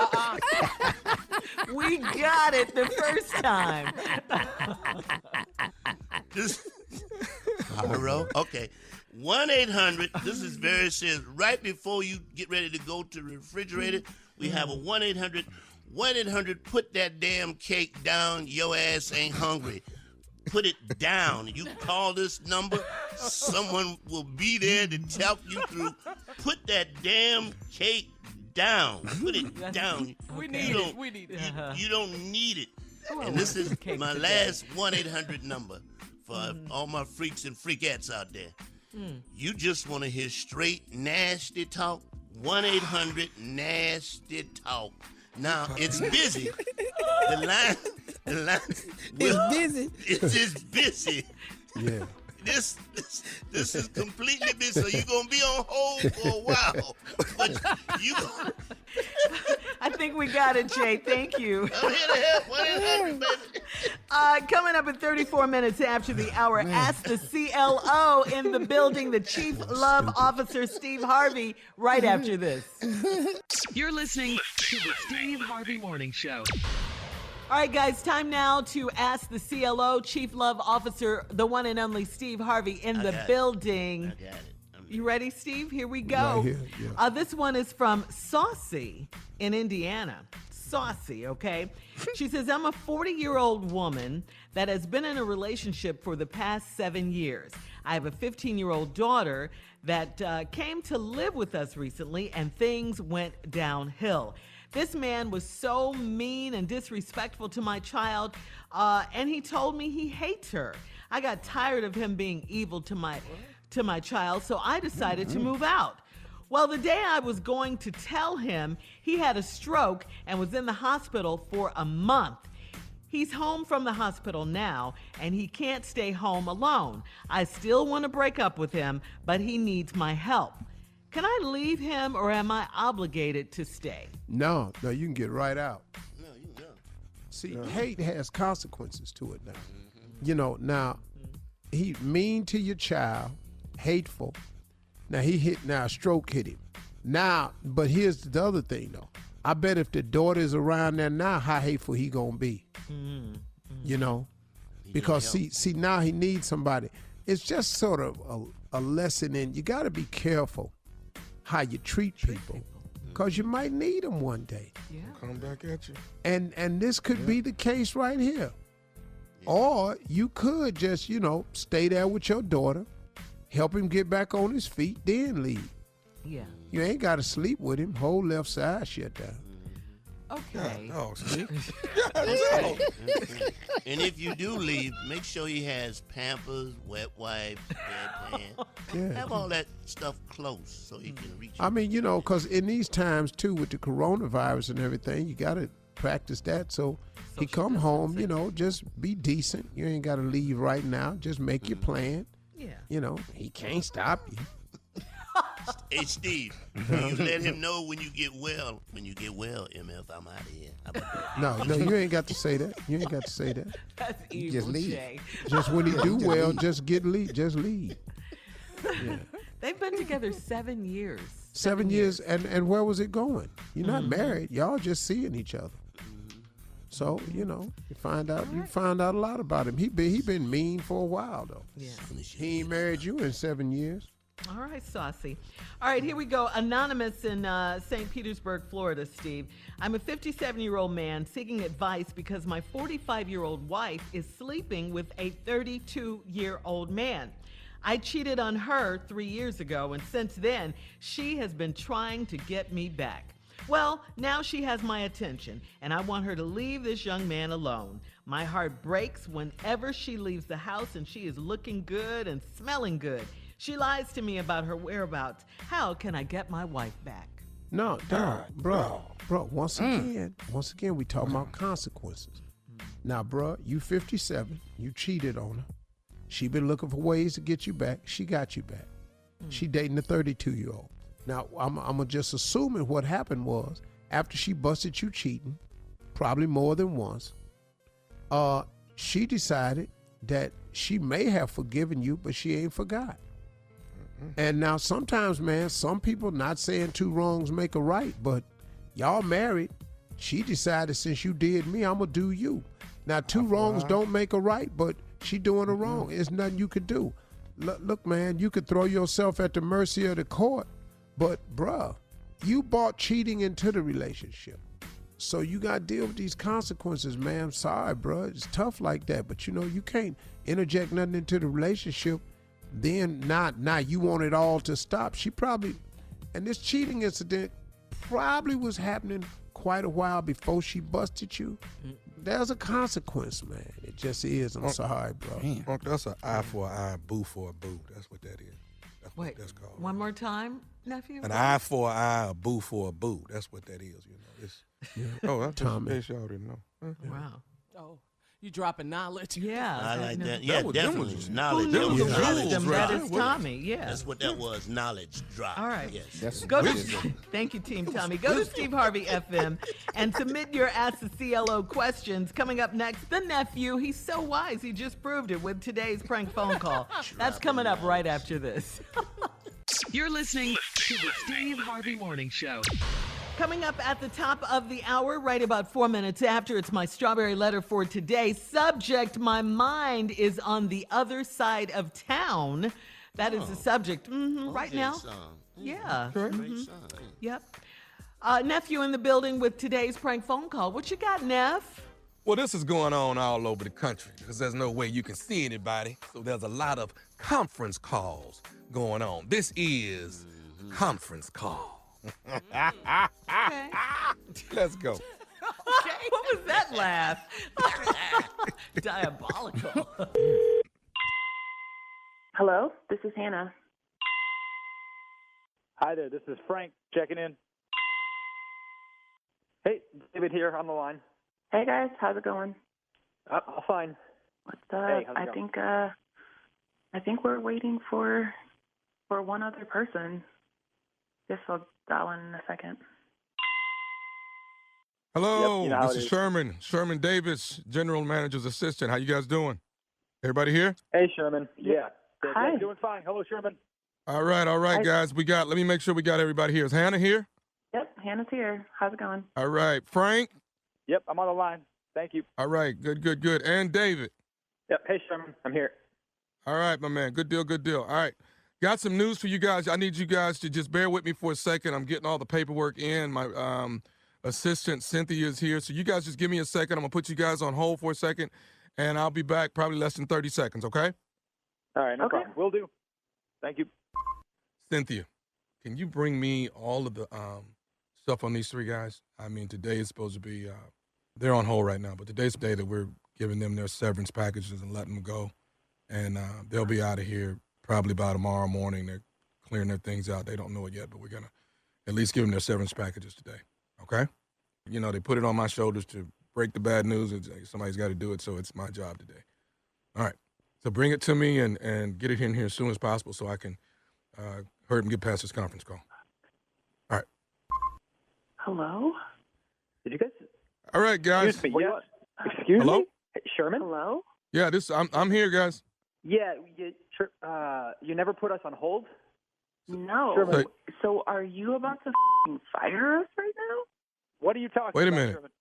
on. We got it the first time. Hello? Okay. 1-800, this is very serious. Right before you get ready to go to the refrigerator, we have a 1-800, put that damn cake down, your ass ain't hungry. Put it down. You call this number, someone will be there to help you through. Put that damn cake down. Put it down. We need it. You don't need it. And this is my last 1-800 number for all my freaks and freakettes out there. You just want to hear straight nasty talk? 1-800-NASTY TALK. Now, it's busy. The line it's busy. It's just busy. Yeah. This is completely busy. So you're gonna be on hold for a while. But you I think we got it, Jay. Thank you. I'm here to help. What is happening, baby? Coming up in 34 minutes after the hour, ask the CLO in the building, the Chief Love Officer, Steve Harvey, right after this. You're listening to the Steve Harvey Morning Show. All right, guys, time now to ask the CLO, Chief Love Officer, the one and only Steve Harvey in the building. I got it. You ready, Steve? Here we go. Right here, yeah. This one is from Saucy in Indiana. Saucy, okay? She says, I'm a 40-year-old woman that has been in a relationship for the past 7 years. I have a 15-year-old daughter that came to live with us recently, and things went downhill. This man was so mean and disrespectful to my child, and he told me he hates her. I got tired of him being evil to my child, so I decided to move out. Well, the day I was going to tell him, he had a stroke and was in the hospital for a month. He's home from the hospital now, and he can't stay home alone. I still want to break up with him, but he needs my help. Can I leave him, or am I obligated to stay? No, you can get right out. No, you know. See, hate has consequences to it now. You know, now, he mean to your child, hateful. Now, a stroke hit him. Now, but here's the other thing, though. I bet if the daughter is around there now, how hateful he gonna be. You know? Because, see, now he needs somebody. It's just sort of a lesson in, you got to be careful how you treat people, because you might need them one day. Yeah. Come back at you. And this could be the case right here. Or you could just, stay there with your daughter, help him get back on his feet, then leave. Yeah. You ain't got to sleep with him. Whole left side shut down. Okay. Oh, Steve. And if you do leave, make sure he has Pampers, wet wipes, bedpan. Yeah. Have all that stuff close so he can reach you. I mean, because in these times, too, with the coronavirus and everything, you got to practice that. So he come home, just be decent. You ain't got to leave right now. Just make your plan. Yeah. He can't stop you. Hey, Steve, you let him know when you get well. When you get well, MF, I'm out of here. How about that? No, you ain't got to say that. You ain't got to say that. That's evil, Just leave. Jay. Just when he do well, just leave. Just leave. Yeah. They've been together 7 years. 7 years, and where was it going? You're not married. Y'all just seeing each other. So, you find out a lot about him. He been mean for a while, though. Yeah. He ain't married you in 7 years. All right, Saucy. All right, here we go. Anonymous in St. Petersburg, Florida, Steve. I'm a 57-year-old man seeking advice because my 45-year-old wife is sleeping with a 32-year-old man. I cheated on her 3 years ago, and since then, she has been trying to get me back. Well, now she has my attention, and I want her to leave this young man alone. My heart breaks whenever she leaves the house and she is looking good and smelling good. She lies to me about her whereabouts. How can I get my wife back? No, bro. Once again, we talking about consequences. Now, bro, you 57. You cheated on her. She been looking for ways to get you back. She got you back. She dating a 32-year-old. Now, I'm just assuming what happened was after she busted you cheating, probably more than once, she decided that she may have forgiven you, but she ain't forgot. And now sometimes, man, some people, not saying two wrongs make a right, but y'all married. She decided, since you did me, I'm going to do you. Now, two wrongs don't make a right, but she doing a wrong. There's nothing you could do. Look, man, you could throw yourself at the mercy of the court, but, bruh, you brought cheating into the relationship. So you got to deal with these consequences, man. I'm sorry, bruh. It's tough like that, but, you can't interject nothing into the relationship. Then now you want it all to stop. She probably, and this cheating incident probably was happening quite a while before she busted you. There's a consequence, man. It just is. I'm sorry, bro. Unc, that's an eye for an eye, boo for a boo. That's what that is. That's Wait, what that's called. one more time, nephew? An eye for an eye, a boo for a boo. That's what that is, It's, that's Tommy. in case y'all didn't know. Wow. Oh, You dropping knowledge. Yeah. I like that. That Yeah, was- definitely. was- Knowledge. Who That knew was the knowledge wisdom drop. that is Tommy? Yeah. That's what that was. Knowledge drop. All right. Yes. That's Go to, wisdom. thank you, Team Tommy. Go to Steve Harvey FM and submit your Ask the CLO questions. Coming up next, the nephew. He's so wise. He just proved it with today's prank phone call. That's coming up right after this. You're listening to the Steve Harvey Morning Show. Coming up at the top of the hour, right about 4 minutes after, it's my strawberry letter for today. Subject, my mind is on the other side of town. That is the subject right Okay, now. Song. Yeah. Great song. Yep. Nephew in the building with today's prank phone call. What you got, Neff? Well, this is going on all over the country because there's no way you can see anybody. So there's a lot of conference calls going on. This is conference call. Okay. Let's go. Okay. What was that laugh? Diabolical. Hello, this is Hannah. Hi there, this is Frank checking in. Hey, David here on the line. Hey guys, how's it going? Fine. What's up? Hey, how's it going? I think we're waiting for one other person. Guess I'll dial in a second. Hello, Yep, you know how this it is is. Sherman Davis, General Manager's assistant. How you guys doing? Everybody here? Hey, Sherman. Yeah. Hi. Doing fine. Hello, Sherman. All right, guys. Let me make sure we got everybody here. Is Hannah here? Yep, Hannah's here. How's it going? All right. Frank? Yep, I'm on the line. Thank you. All right. Good. And David? Yep. Hey, Sherman. I'm here. All right, my man. Good deal. All right. Got some news for you guys. I need you guys to just bear with me for a second. I'm getting all the paperwork in. My assistant, Cynthia, is here. So you guys just give me a second. I'm going to put you guys on hold for a second, and I'll be back probably less than 30 seconds, okay? All right, no Okay. problem. Will do. Thank you. Cynthia, can you bring me all of the stuff on these three guys? I mean, today is supposed to be, they're on hold right now, but today's the day that we're giving them their severance packages and letting them go. And they'll be out of here probably by tomorrow morning. They're clearing their things out. They don't know it yet, but we're going to at least give them their severance packages today, okay? You know, they put it on my shoulders to break the bad news. Somebody's got to do it, so it's my job today. All right. So bring it to me and get it in here as soon as possible so I can hurry and get past this conference call. All right. Hello? Did you guys? All right, guys. Excuse me. Yes. Excuse Hello? me? Hey, Sherman? Hello? Yeah, I'm here, guys. Yeah, you never put us on hold? No. Sherman. So are you about to fire us right now? What are you talking Wait a about, minute. Sherman?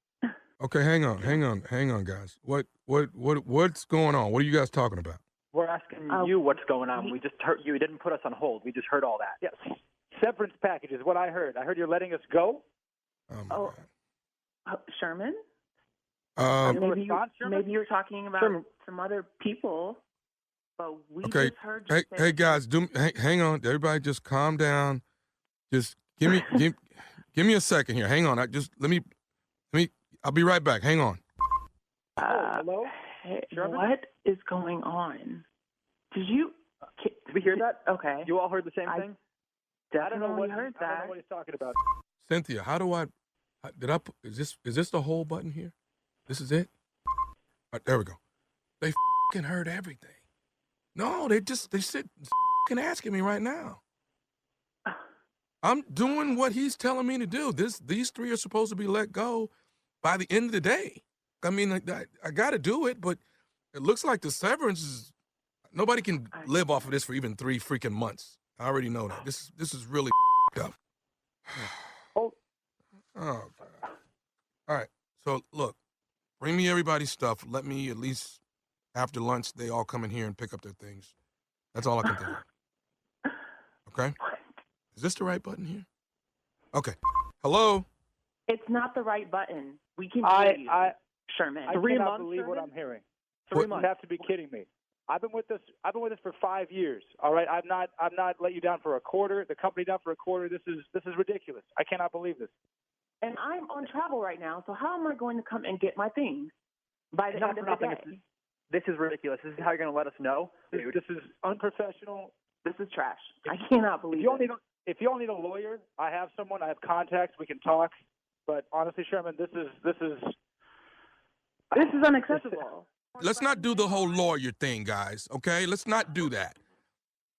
Okay, hang on, guys. What's going on? What are you guys talking about? We're asking you what's going on. We just heard you didn't put us on hold. We just heard all that. Yes. Severance package is what I heard. I heard you're letting us go. Oh, my God. Sherman? Sherman? Maybe you're talking about Sherman. some other people, but we Okay. just heard you say Hey, guys, hang on. Everybody, just calm down. Just give me a second here. Hang on. Let me. I'll be right back. Hang on. Hello? Hey, Sherman? what is going on? Did we hear that? Okay. You all heard the same thing? I don't know Definitely what heard I don't that. know what he's talking about. Cynthia, how do is this the whole button here? This is it? There we go. They f***ing heard everything. No, they sit f***ing asking me right now. I'm doing what he's telling me to do. These three are supposed to be let go by the end of the day. I mean, I got to do it, but it looks like the severance is, nobody can live off of this for even 3 freaking months. I already know that. This is really up. Oh, God. All right. So look, bring me everybody's stuff. Let me at least after lunch they all come in here and pick up their things. That's all I can think of. Okay? Is this the right button here? Okay. Hello? It's not the right button. We can hear you, Sherman. I cannot believe what I'm hearing. 3 months. You have to be kidding me. I've been with this for 5 years. All right, I've not let you down for a quarter. The company down for a quarter. This is ridiculous. I cannot believe this. And I'm on travel right now, so how am I going to come and get my things by the end of the day? This is ridiculous. This is how you're going to let us know? Dude, this is unprofessional. This is trash. I cannot believe it. If you all need a lawyer, I have someone. I have contacts. We can talk. But honestly, Sherman, this is This is unacceptable. Let's not do the whole lawyer thing, guys, okay? Let's not do that.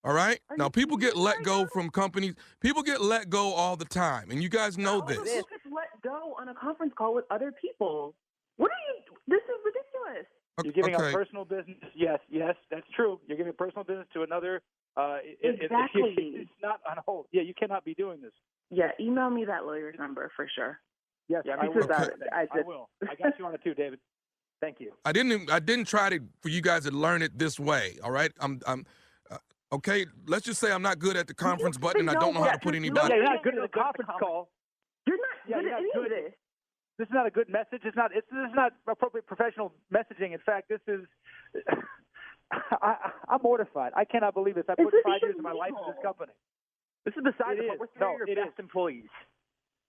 All right? Now, people get let go from companies. People get let go all the time, and you guys know this. Just let go on a conference call with other people. What are you? This is ridiculous. You're giving up personal business. Yes, that's true. You're giving personal business to another. Exactly. It's not on hold. Yeah, you cannot be doing this. Yeah, email me that lawyer's number for sure. Yes, yeah, I will. I will. I got you on it too, David. Thank you. I didn't try for you guys to learn it this way. All right, I'm okay. Let's just say I'm not good at the conference button, and I don't know how to put anybody. Yeah, you're not good at the conference call. You're not good at any of this. This is not a good message. This is not appropriate professional messaging. In fact, this is. I'm mortified. I cannot believe this. I put 5 years of my life in this company. This is beside the point. We're three of your best employees.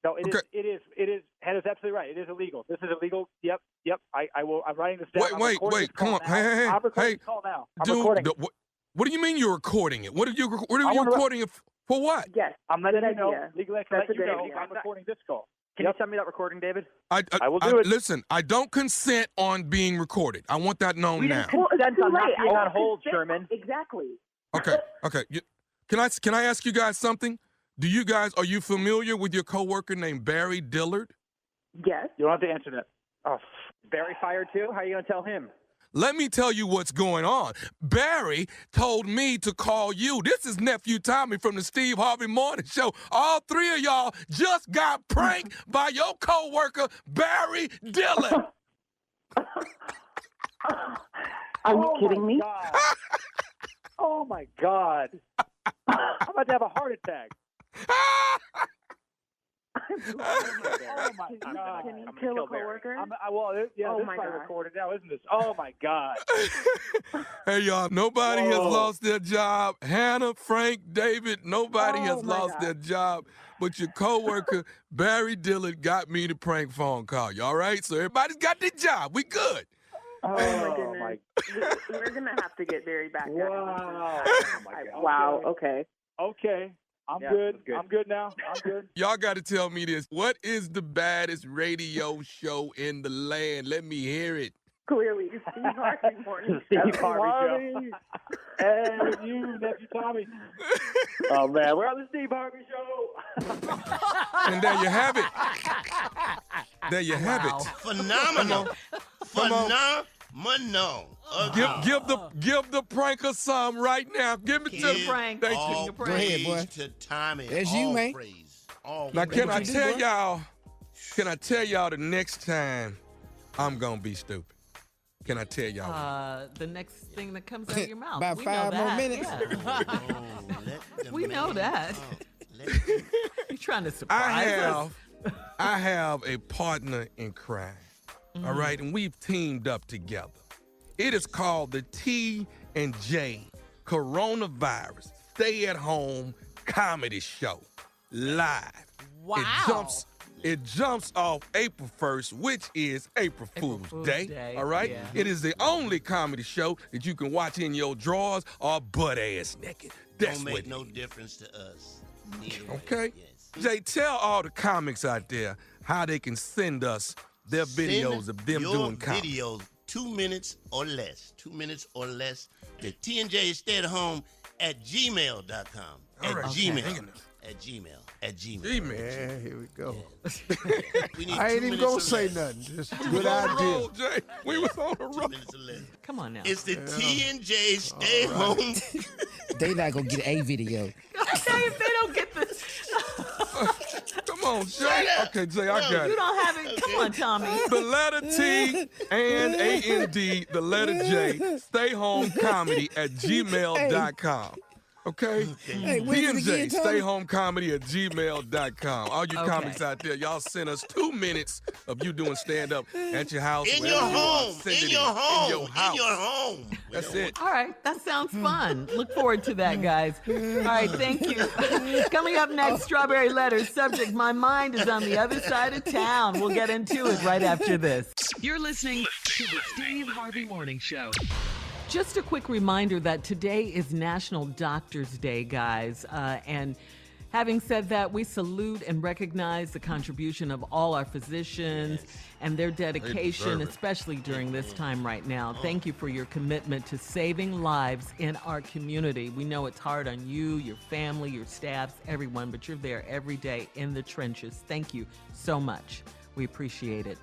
No, it is. Hannah's absolutely right. It is illegal. This is illegal. Yep. I will. I'm writing this down. Wait. Come on. Hey. I'm recording this call now. Dude, what do you mean you're recording it? What are you recording it for? What? Yes. I'm letting you know. Legally, I can let you know. Idea. I'm recording this call. Can you send me that recording, David? I will do it. Listen, I don't consent on being recorded. I want that known now. Consent on not being on hold, Sherman. Exactly. Okay. Can I ask you guys something? Are you familiar with your coworker named Barry Dillard? Yes. You don't have to answer that. Oh, Barry fired too? How are you going to tell him? Let me tell you what's going on. Barry told me to call you. This is Nephew Tommy from the Steve Harvey Morning Show. All three of y'all just got pranked by your coworker, Barry Dillard. Are you kidding me? Oh, my God. I'm about to have a heart attack. Oh my God! Can you kill a coworker? This is my recorded now, isn't this? Oh my God! Hey y'all, nobody has lost their job. Hannah, Frank, David, nobody has lost their job. But your coworker Barry Dillard got me the prank phone call. You all right? So everybody's got their job. We good. Oh my goodness! We're gonna have to get Barry back. Wow! Oh my God. Wow. Okay. I'm good. I'm good now. I'm good. Y'all got to tell me this. What is the baddest radio show in the land? Let me hear it. Clearly, Steve Harvey Morning Show. Steve Harvey Show. And you, Nephew Tommy. Oh, man. We're on the Steve Harvey Show. And there you have it. There you have it. Phenomenal. Phenomenal. Give the pranker some right now. Give it to the prank. Thank all you. praise to Tommy. That's all you, man. Praise. All Now, praise. can I tell y'all the next time I'm going to be stupid? Can I tell y'all? The next thing that comes out of your mouth. About 5 more minutes. Yeah. We know that. You're trying to surprise us. I have a partner in crime. All right, and we've teamed up together. It is called the T&J Coronavirus Stay at Home Comedy Show live. Wow. It jumps off April 1st, which is April Fool's Day. All right? Yeah. It is the only comedy show that you can watch in your drawers or butt-ass naked. That's Don't what make no difference to us. Okay? Yes. Jay, tell all the comics out there how they can send us their videos of them doing comedy. Videos, 2 minutes or less. 2 minutes or less. The T&J Stay at Home at gmail.com. All right. Gmail. At Gmail. Man, here we go. We need I ain't 2 even minutes gonna or say less. nothing. Just a We good was on the idea. roll, Jay. We was on the 2 roll. minutes or less. Come on now. It's the T&J Stay at Home. They not gonna get a video. Okay, if they don't get this. Come on, Jay. Okay, Jay, I got You it. don't have it. Come on, Tommy. The letter T and A-N-D, the letter J, stay home comedy at gmail.com. Okay? Hey, where's it T&J, again, Tommy? stay home comedy at gmail.com. All you comics out there, y'all send us 2 minutes of you doing stand-up at your house. In your wherever you are. home. Send In it your home. In your house. In your home. That's it. All right, that sounds fun. Look forward to that, guys. All right, thank you. Coming up next, Strawberry Letters. Subject, my mind is on the other side of town. We'll get into it right after this. You're listening to the Steve Harvey Morning Show. Just a quick reminder that today is National Doctors Day, guys. And Having said that, we salute and recognize the contribution of all our physicians and their dedication, especially during this time right now. Thank you for your commitment to saving lives in our community. We know it's hard on you, your family, your staffs, everyone, but you're there every day in the trenches. Thank you so much. We appreciate it.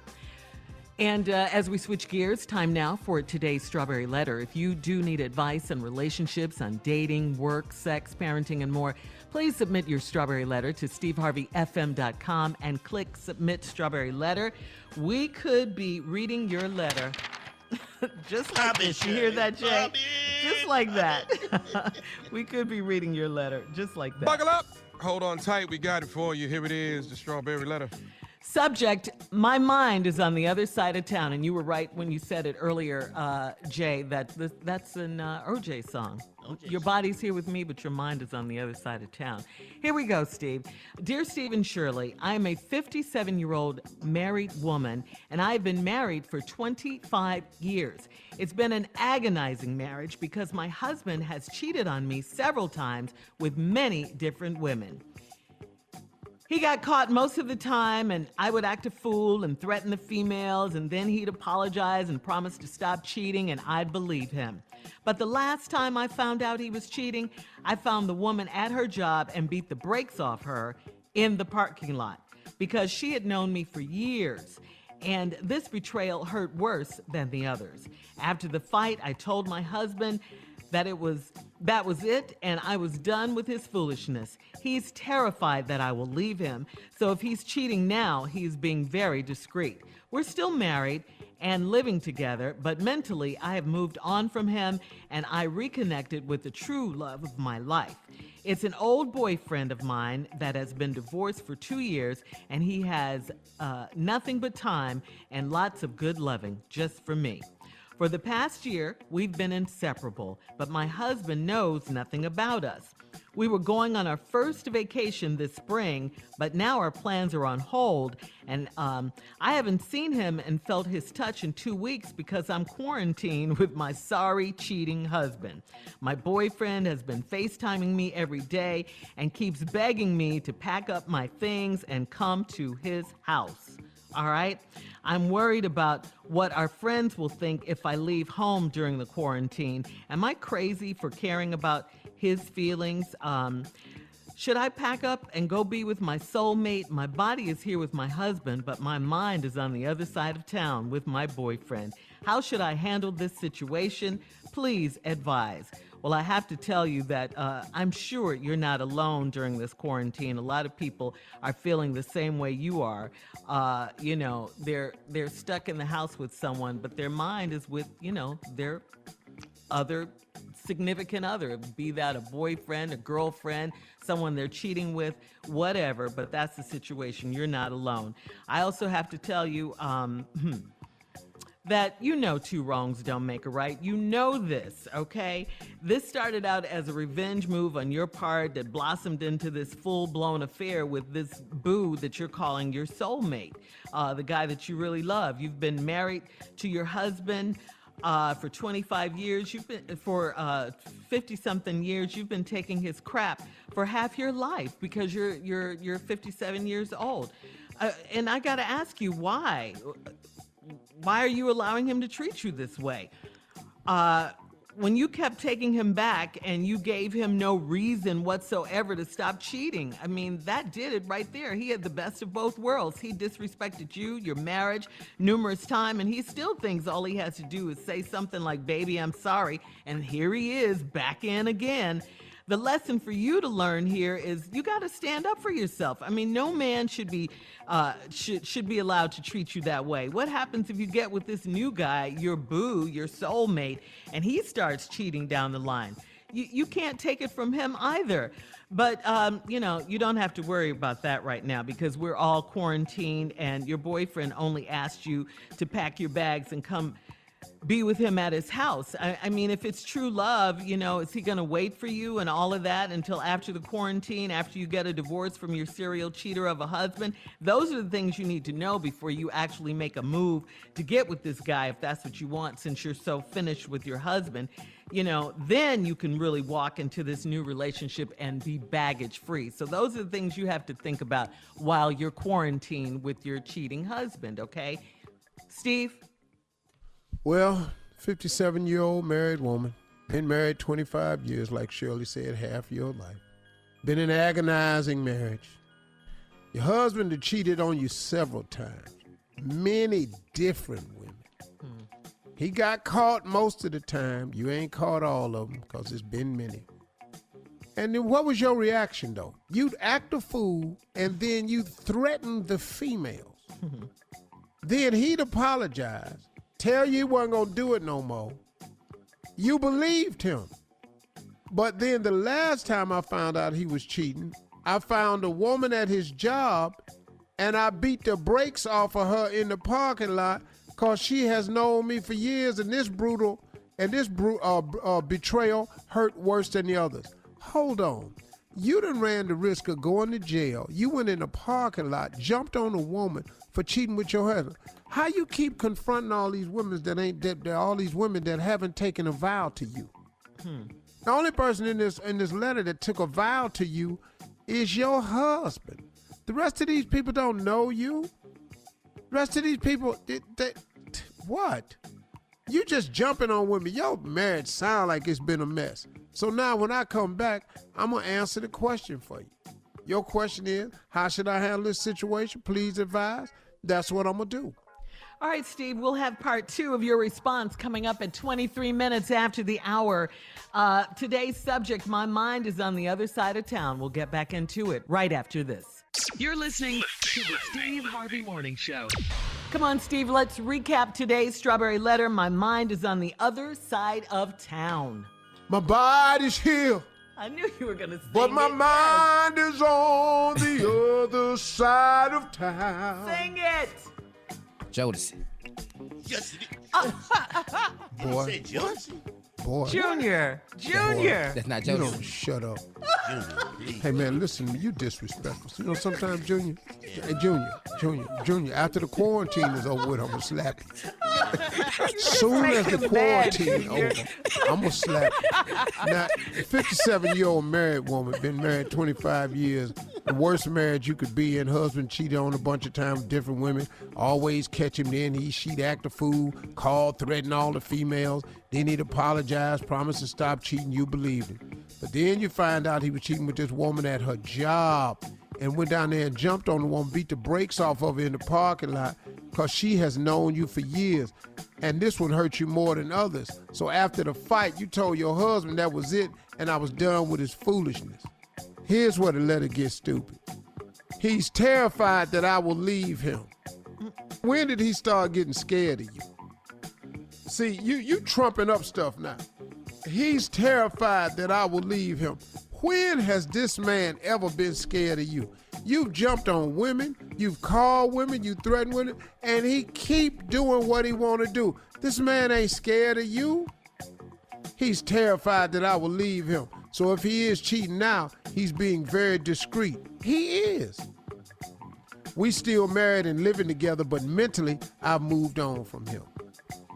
And as we switch gears, time now for today's Strawberry Letter. If you do need advice on relationships, on dating, work, sex, parenting, and more, please submit your Strawberry Letter to steveharveyfm.com and click Submit Strawberry Letter. We could be reading your letter just like this. You hear that, Jay? Just like that. We could be reading your letter just like that. Buckle up. Hold on tight. We got it for you. Here it is, the Strawberry Letter. Subject, my mind is on the other side of town. And you were right when you said it earlier, Jay, that that's an OJ song. Your body's here with me, but your mind is on the other side of town. Here we go, Steve. Dear Steve and Shirley, I am a 57-year-old married woman, and I've been married for 25 years. It's been an agonizing marriage because my husband has cheated on me several times with many different women. He got caught most of the time, and I would act a fool and threaten the females, and then he'd apologize and promise to stop cheating, and I'd believe him. But the last time I found out he was cheating, I found the woman at her job and beat the brakes off her in the parking lot because she had known me for years. And this betrayal hurt worse than the others. After the fight, I told my husband that was it, and I was done with his foolishness. He's terrified that I will leave him, so if he's cheating now, he's being very discreet. We're still married and living together, but mentally I have moved on from him, and I reconnected with the true love of my life. It's an old boyfriend of mine that has been divorced for 2 years, and he has nothing but time and lots of good loving just for me. For the past year, we've been inseparable, but my husband knows nothing about us. We were going on our first vacation this spring, but now our plans are on hold, and I haven't seen him and felt his touch in 2 weeks because I'm quarantined with my sorry, cheating husband. My boyfriend has been FaceTiming me every day and keeps begging me to pack up my things and come to his house. All right? I'm worried about what our friends will think if I leave home during the quarantine. Am I crazy for caring about his feelings? Should I pack up and go be with my soulmate? My body is here with my husband, but my mind is on the other side of town with my boyfriend. How should I handle this situation? Please advise. Well, I have to tell you that I'm sure you're not alone during this quarantine. A lot of people are feeling the same way you are. They're stuck in the house with someone, but their mind is with, their other significant other, be that a boyfriend, a girlfriend, someone they're cheating with, whatever, but that's the situation. You're not alone. I also have to tell you, that two wrongs don't make a right. You know this, okay? This started out as a revenge move on your part that blossomed into this full-blown affair with this boo that you're calling your soulmate, the guy that you really love. You've been married to your husband for 25 years. You've been for 50-something years. You've been taking his crap for half your life because you're 57 years old. And I got to ask you, why? Why are you allowing him to treat you this way? When you kept taking him back and you gave him no reason whatsoever to stop cheating, I mean, that did it right there. He had the best of both worlds. He disrespected you, your marriage, numerous times, and he still thinks all he has to do is say something like, baby, I'm sorry, and here he is back in again. The lesson for you to learn here is you got to stand up for yourself. I mean, no man should be allowed to treat you that way. What happens if you get with this new guy, your boo, your soulmate, and he starts cheating down the line? You can't take it from him either. But, you don't have to worry about that right now because we're all quarantined and your boyfriend only asked you to pack your bags and come be with him at his house. I mean, if it's true love, is he going to wait for you and all of that until after the quarantine, after you get a divorce from your serial cheater of a husband? Those are the things you need to know before you actually make a move to get with this guy, if that's what you want, since you're so finished with your husband. Then you can really walk into this new relationship and be baggage free. So those are the things you have to think about while you're quarantined with your cheating husband, okay? Steve? Well, 57-year-old married woman, been married 25 years, like Shirley said, half your life. Been in agonizing marriage. Your husband had cheated on you several times, many different women. He got caught most of the time. You ain't caught all of them because it's been many. And then what was your reaction, though? You'd act a fool, and then you threatened the females. Then he'd apologize. Tell you he wasn't going to do it no more. You believed him. But then the last time I found out he was cheating, I found a woman at his job and I beat the brakes off of her in the parking lot because she has known me for years, and this betrayal hurt worse than the others. Hold on. You done ran the risk of going to jail. You went in the parking lot, jumped on a woman for cheating with your husband. How you keep confronting all these women all these women that haven't taken a vow to you? The only person in this letter that took a vow to you is your husband. The rest of these people don't know you. The rest of these people, what? You just jumping on women. Your marriage sound like it's been a mess. So now when I come back, I'm going to answer the question for you. Your question is, how should I handle this situation? Please advise. That's what I'm going to do. All right, Steve, we'll have part 2 of your response coming up at 23 minutes after the hour. Today's subject, my mind is on the other side of town. We'll get back into it right after this. You're listening to the Steve Harvey Morning Show. Come on, Steve, let's recap today's Strawberry Letter. My mind is on the other side of town. My body's here. I knew you were going to sing But my mind is on the other side of town. Sing it. Jodeci. Yes, it is. Boy. You said Jodeci? Boy. Junior. That's not You Jodeci. don't shut up. Junior, please. Hey, man, listen, you disrespectful. Sometimes, Junior, hey, Junior, after the quarantine is over with, I'm going to slap you. Soon as the quarantine over, I'm going to slap you. Now, a 57-year-old married woman, been married 25 years, the worst marriage you could be in, husband cheated on a bunch of times with different women, always catch him, then she'd act a fool, call, threaten all the females, then he'd apologize, promise to stop cheating, you believed him. But then you find out he was cheating with this woman at her job and went down there and jumped on the woman, beat the brakes off of her in the parking lot because she has known you for years. And this one hurt you more than others. So after the fight, you told your husband that was it and I was done with his foolishness. Here's where the letter gets stupid. He's terrified that I will leave him. When did he start getting scared of you? See, you trumping up stuff now. He's terrified that I will leave him. When has this man ever been scared of you? You've jumped on women, you've called women, you threatened women, and he keep doing what he want to do. This man ain't scared of you. He's terrified that I will leave him. So if he is cheating now, he's being very discreet. He is. We still married and living together, but mentally, I've moved on from him.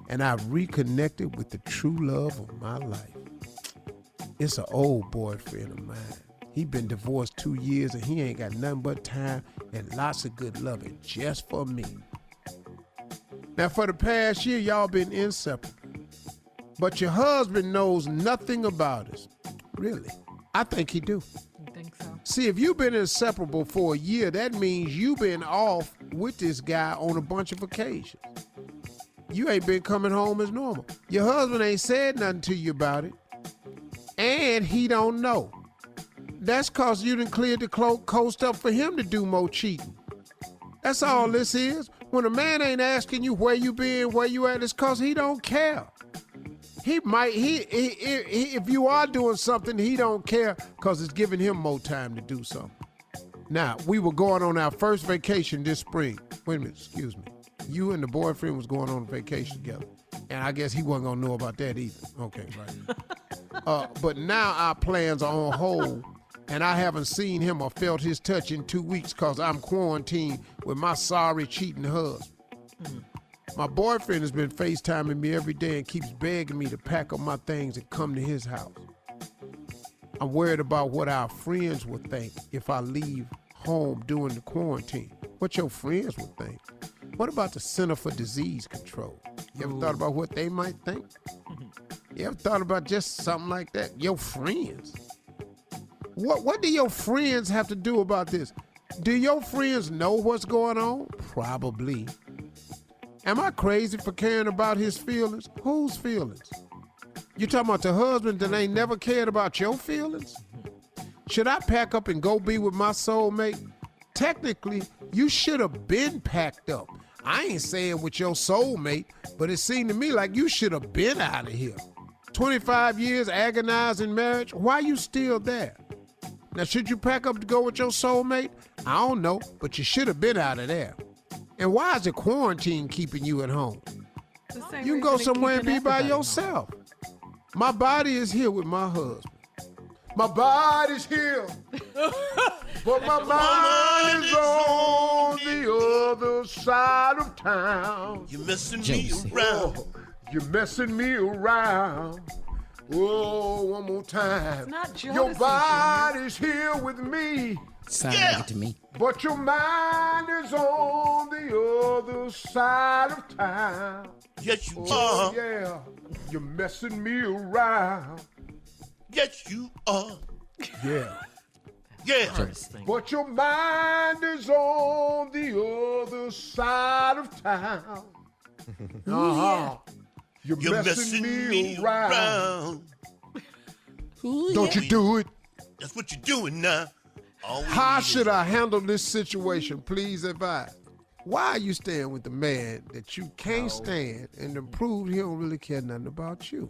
And I've reconnected with the true love of my life. It's an old boyfriend of mine. He been divorced 2 years and he ain't got nothing but time and lots of good loving just for me. Now for the past year, y'all been inseparable. But your husband knows nothing about us. Really? I think he do. You think so? See, if you've been inseparable for a year, that means you've been off with this guy on a bunch of occasions. You ain't been coming home as normal. Your husband ain't said nothing to you about it. And he don't know. That's cause you done cleared the coast up for him to do more cheating. That's all this is. When a man ain't asking you where you been, where you at, it's cause he don't care. If you are doing something, he don't care cause it's giving him more time to do something. Now, we were going on our first vacation this spring. Wait a minute, excuse me. You and the boyfriend was going on a vacation together. And I guess he wasn't going to know about that either. Okay, right. But now our plans are on hold, and I haven't seen him or felt his touch in 2 weeks because I'm quarantined with my sorry cheating husband. My boyfriend has been FaceTiming me every day and keeps begging me to pack up my things and come to his house. I'm worried about what our friends will think if I leave home during the quarantine. What your friends will think. What about the Center for Disease Control? You ever thought about what they might think? You ever thought about just something like that? Your friends. What do your friends have to do about this? Do your friends know what's going on? Probably. Am I crazy for caring about his feelings? Whose feelings? You talking about the husband that ain't never cared about your feelings? Should I pack up and go be with my soulmate? Technically, you should have been packed up. I ain't saying with your soulmate, but it seemed to me like you should have been out of here. 25 years agonizing marriage, why you still there? Now, should you pack up to go with your soulmate? I don't know, but you should have been out of there. And why is the quarantine keeping you at home? You can go somewhere and be by yourself. My body is here with my husband. My body's here, but my mind is on the other side of town. You're messing me around. You're messing me around. Oh, one more time. It's not Jodeci, your body's here with me. Sound like it to me. But your mind is on the other side of town. Yes, you are. Yeah, you're messing me around. Yes, you are. Yeah. Yeah. But your mind is on the other side of town. You're messing me around. Don't you do it. That's what you're doing now. How should I handle this situation? Please advise. Why are you staying with the man that you can't stand and to prove he don't really care nothing about you?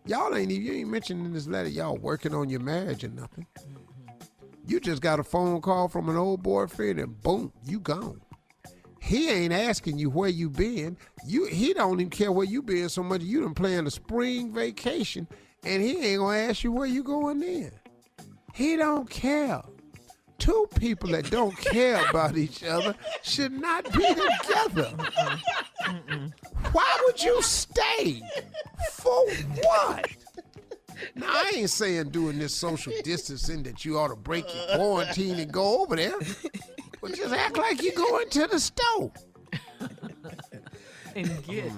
You ain't mentioned in this letter y'all working on your marriage or nothing. You just got a phone call from an old boyfriend and boom, you gone. He ain't asking you where you been. He don't even care where you been so much. You done planned a spring vacation and he ain't gonna ask you where you going then. He don't care. Two people that don't care about each other should not be together. Why would you stay? For what? Now, I ain't saying doing this social distancing that you ought to break your quarantine and go over there. But just act like you're going to the store. And get.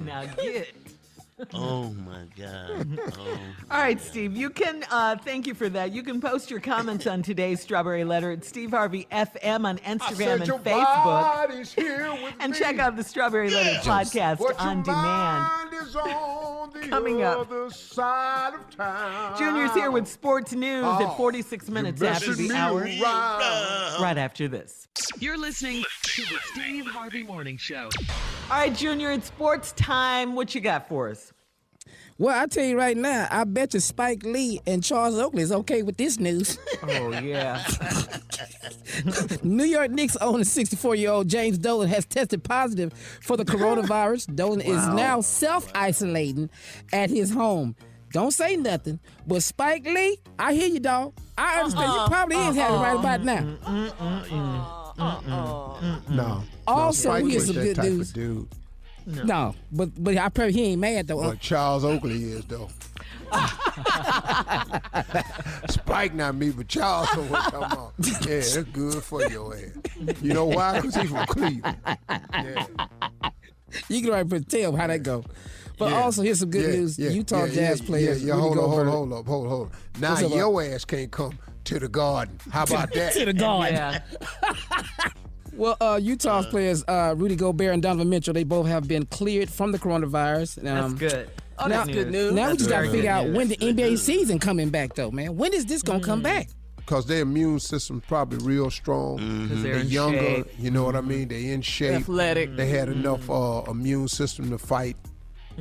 Oh, my God. Oh. All right, Steve, you can, thank you for that. You can post your comments on today's Strawberry Letter at Steve Harvey FM on Instagram and Facebook. And check out the Strawberry Letter podcast on demand. Coming up. Junior's here with sports news at 46 minutes after the hour. Right after this. You're listening to the Steve Harvey Morning Show. All right, Junior, it's sports time. What you got for us? Well, I tell you right now, I bet you Spike Lee and Charles Oakley is okay with this news. Oh, yeah. New York Knicks owner 64-year-old James Dolan has tested positive for the coronavirus. Dolan is now self-isolating at his home. Don't say nothing, but Spike Lee, I hear you, dog. I understand. You probably is having right about now. No. Also, Spike here's ain't some that good type news. of dude. No, but I probably he ain't mad though. But Charles Oakley is though. Spike not me, but Charles know what I'm talking about. Yeah, that's good for your ass. You know why? Because he's from Cleveland. Yeah. You can already tell how that go. But also, here's some good news. Utah Jazz players. Hold up. Now your ass can't come to the Garden. How about that? To the Garden. Yeah. Well, Utah's players, Rudy Gobert and Donovan Mitchell, they both have been cleared from the coronavirus. That's good. Oh, now, that's good news. Now we just got to figure out when the NBA season coming back, though, man. When is this going to come back? Because their immune system's probably real strong. They're younger, shape. You know what I mean? They're in shape. Athletic. They had enough immune system to fight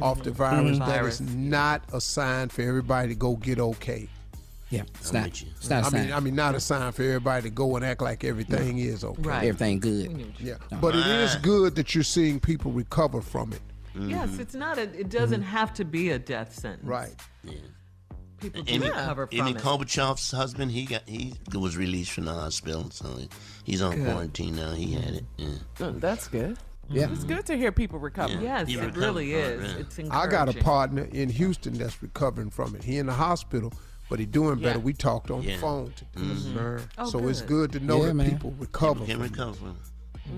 off the virus. That is not a sign for everybody to go get okay. Yeah, it's not a sign. I mean, not a sign for everybody to go and act like everything is okay. Right. Everything good. Yeah, but it is good that you're seeing people recover from it. Yes, it's not. It doesn't have to be a death sentence. Right. Yeah. People do recover from Amy it. Kobachev's husband, he was released from the hospital, so he's on quarantine now. He had it. Yeah. That's good. Yeah. It's good to hear people recover. Yes, He it recovered really from it, is. yeah. It's I encouraging. got a partner in Houston that's recovering from it. He in the hospital, but he doing better. Yeah. We talked on the Yeah. phone today. Oh, So it's good. good to know Yeah, that man. people recover Can from it. recover from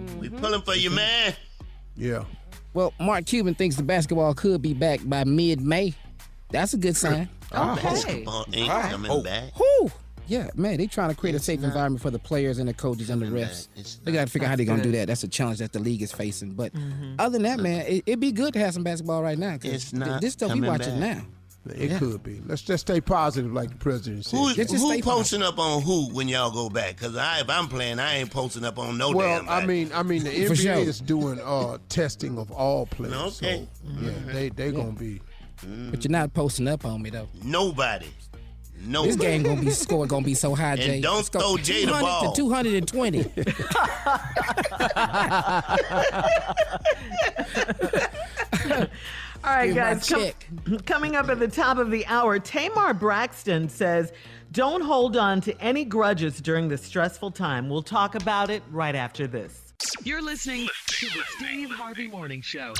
it. We pulling for you, man. Yeah. Well, Mark Cuban thinks the basketball could be back by mid-May. That's a good sign. Basketball ain't coming back. Whew. Yeah, man, they trying to create a safe environment for the players and the coaches and the refs. They got to figure out how they're going to do that. That's a challenge that the league is facing. But other than that, man, it'd be good to have some basketball right now. 'Cause It's not this stuff we coming watching back. now. It could be. Let's just stay positive like the president said. Who Just stay posting up on who when y'all go back? Because if I'm playing, I ain't posting up on no Well, damn I body. mean, the For NBA sure. is doing testing of all players. Okay. So, yeah, they gonna be. But you're not posting up on me, though. Nobody. This game gonna be score gonna be so high, And Jay. don't It's go throw Jay the 200 ball. to 220. All right, Here's my guys. check. Coming up at the top of the hour, Tamar Braxton says, "Don't hold on to any grudges during this stressful time." We'll talk about it right after this. You're listening to the Steve Harvey Morning Show.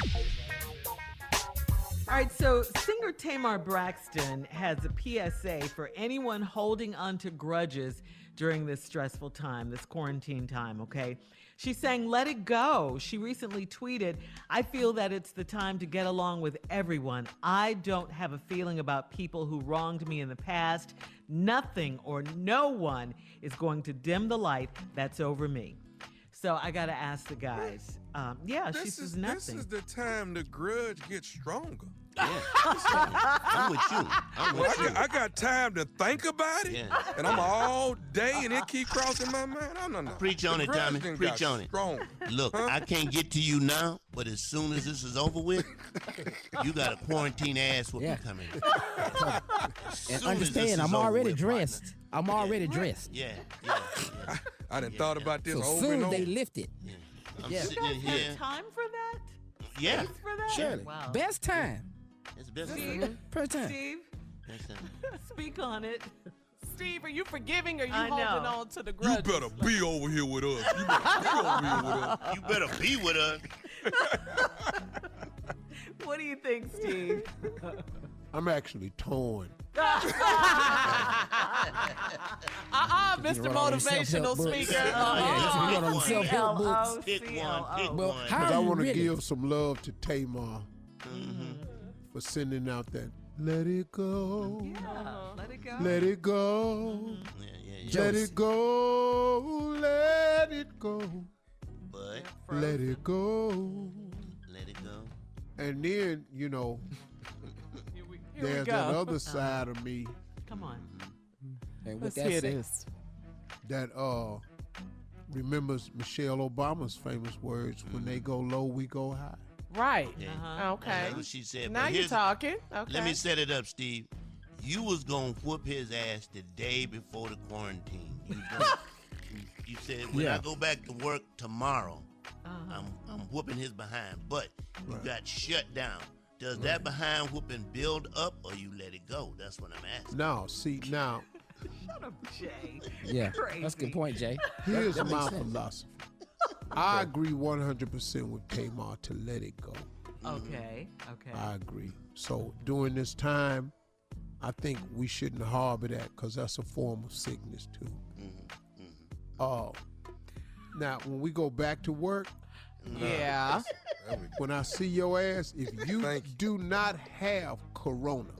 All right, so singer Tamar Braxton has a PSA for anyone holding on to grudges during this stressful time, this quarantine time, okay? She's saying, let it go. She recently tweeted, "I feel that it's the time to get along with everyone. I don't have a feeling about people who wronged me in the past. Nothing or no one is going to dim the light that's over me." So I got to ask the guys. She says nothing. This is the time the grudge gets stronger. I'm with you. I got time to think about it, Yeah. and I'm all day, and it keep crossing my mind. No. Preach on The it, grudge Tommy. done Preach got on it. stronger. Look, I can't get to you now, but as soon as this is over with, you got a quarantine ass whooping Yeah. coming. And understand, I'm already dressed. I'm already dressed. Yeah. I done thought about this So over soon and as over. they lift it. I'm Yeah. sitting in You guys here. have time for that? Yeah. Space for that? Surely. Wow. Best time. It's the best Steve? time. Per time. Steve, Best time. speak on it. Steve, are you forgiving or you I holding know. on to the You grudges? better be over here with us. You better be over here with us. You better be with us. What do you think, Steve? I'm actually torn. Mr. Motivational Speaker. Yeah, you got on self-help books. Pick one. Pick Well, one. how Because I are you want to really? give some love to Tamar for sending out that "Let it go, Let it go. let it go, Yeah. let it go, let it go, But let it go." let it go. And then, Here we there's go. that other side of me Come on. And what Let's that hear say? this. that remembers Michelle Obama's famous words, "When they go low, we go high." Right. Yeah. Okay. That's what she said. Now But you're here's- talking. Okay. Let me set it up, Steve. You was gonna whoop his ass the day before the quarantine. You said when I go back to work tomorrow, I'm whooping his behind. But you got shut down. Does that behind whooping build up or you let it go? That's what I'm asking. Now, see, now, Shut up, Jay. Yeah, Crazy. that's a good point, Jay. here's That makes my sense. philosophy. I agree 100% with Tamar to let it go. Okay. I agree. So during this time, I think we shouldn't harbor that because that's a form of sickness too. Now, when we go back to work, Yeah. when I see your ass, if you do not have corona,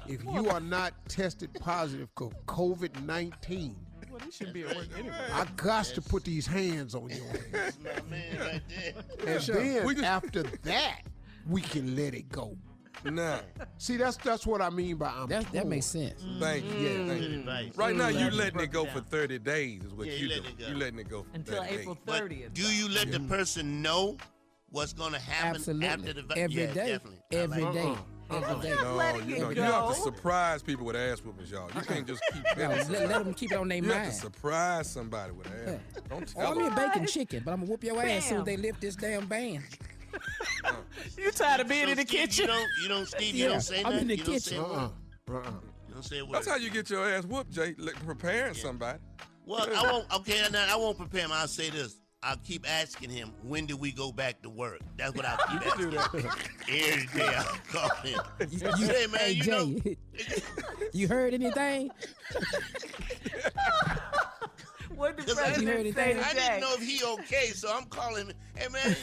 if you are not tested positive for COVID-19, Well, this should be at work anyway. I got to put these hands on your ass. That's my man right there. And then after that, we can let it go. Nah. See, that's what I mean by That torn. makes sense. Thank you. Yeah. Thank you. Advice. Right now, you Glad you letting broke it go it for down. 30 days is what Yeah, you you do. letting it go. You letting it go for Until 30 April days. But 30th. do you let the person know what's gonna happen Absolutely. after the Every yeah, day. definitely. I Every like day. that. Every day. No, letting you it know, you have to go. surprise people with ass whoopings, y'all. You can't just keep No, that. let them keep it on their You have to mind. surprise somebody with an ass. Don't Oh, tell I'm them. here baking chicken, but I'm gonna whoop your ass as soon as Bam. they lift this damn ban. You tired of being in the Steve, kitchen? You don't, Steve. Yeah, You don't say I'm nothing. in the You don't say kitchen. a word. You don't say a word. That's how you get your ass whooped, Jay. Preparing somebody. Well, I won't. Okay, now I won't prepare him. I'll say this. I'll keep asking him, when do we go back to work? That's what I'll keep asking him. Every day I'll call him. Say, man, Hey, you know. Jay, you heard anything? What did the 'Cause I president say today? didn't know if he okay, so I'm calling him. Hey, man.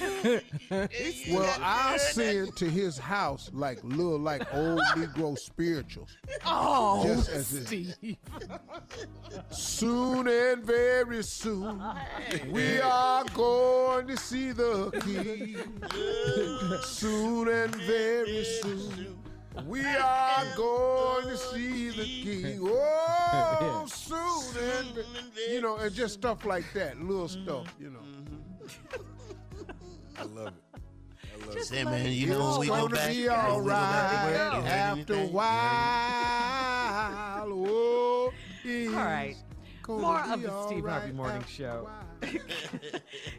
Well, I'll send to his house like old Negro spirituals. Oh, Just as Steve. Soon and very soon, we are going to see the King. Soon and very soon, we are going to see the King. Oh, soon and and just stuff like that, little stuff, I love it. Say, man, you know when we go back. It's gonna be all right after a while. Oh, All right. More of the Steve Harvey Morning Show.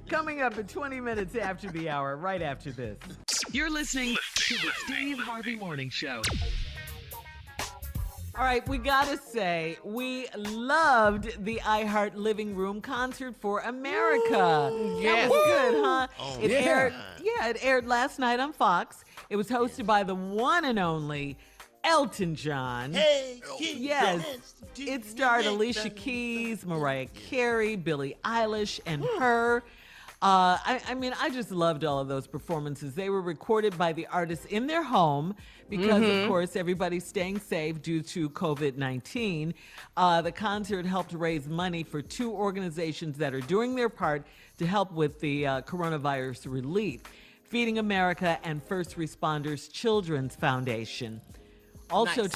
Coming up at 20 minutes after the hour, right after this. You're listening to the Steve Harvey Morning Show. All right, we gotta say, we loved the iHeart Living Room Concert for America. Yes. That was good, huh? Oh, it yeah. aired last night on Fox. It was hosted by the one and only Elton John. Hey, Yes. It starred Alicia Keys, Mariah Carey, Billie Eilish, and her. I just loved all of those performances. They were recorded by the artists in their home because, of course, everybody's staying safe due to COVID-19. The concert helped raise money for two organizations that are doing their part to help with the coronavirus relief: Feeding America and First Responders Children's Foundation. Also Nice.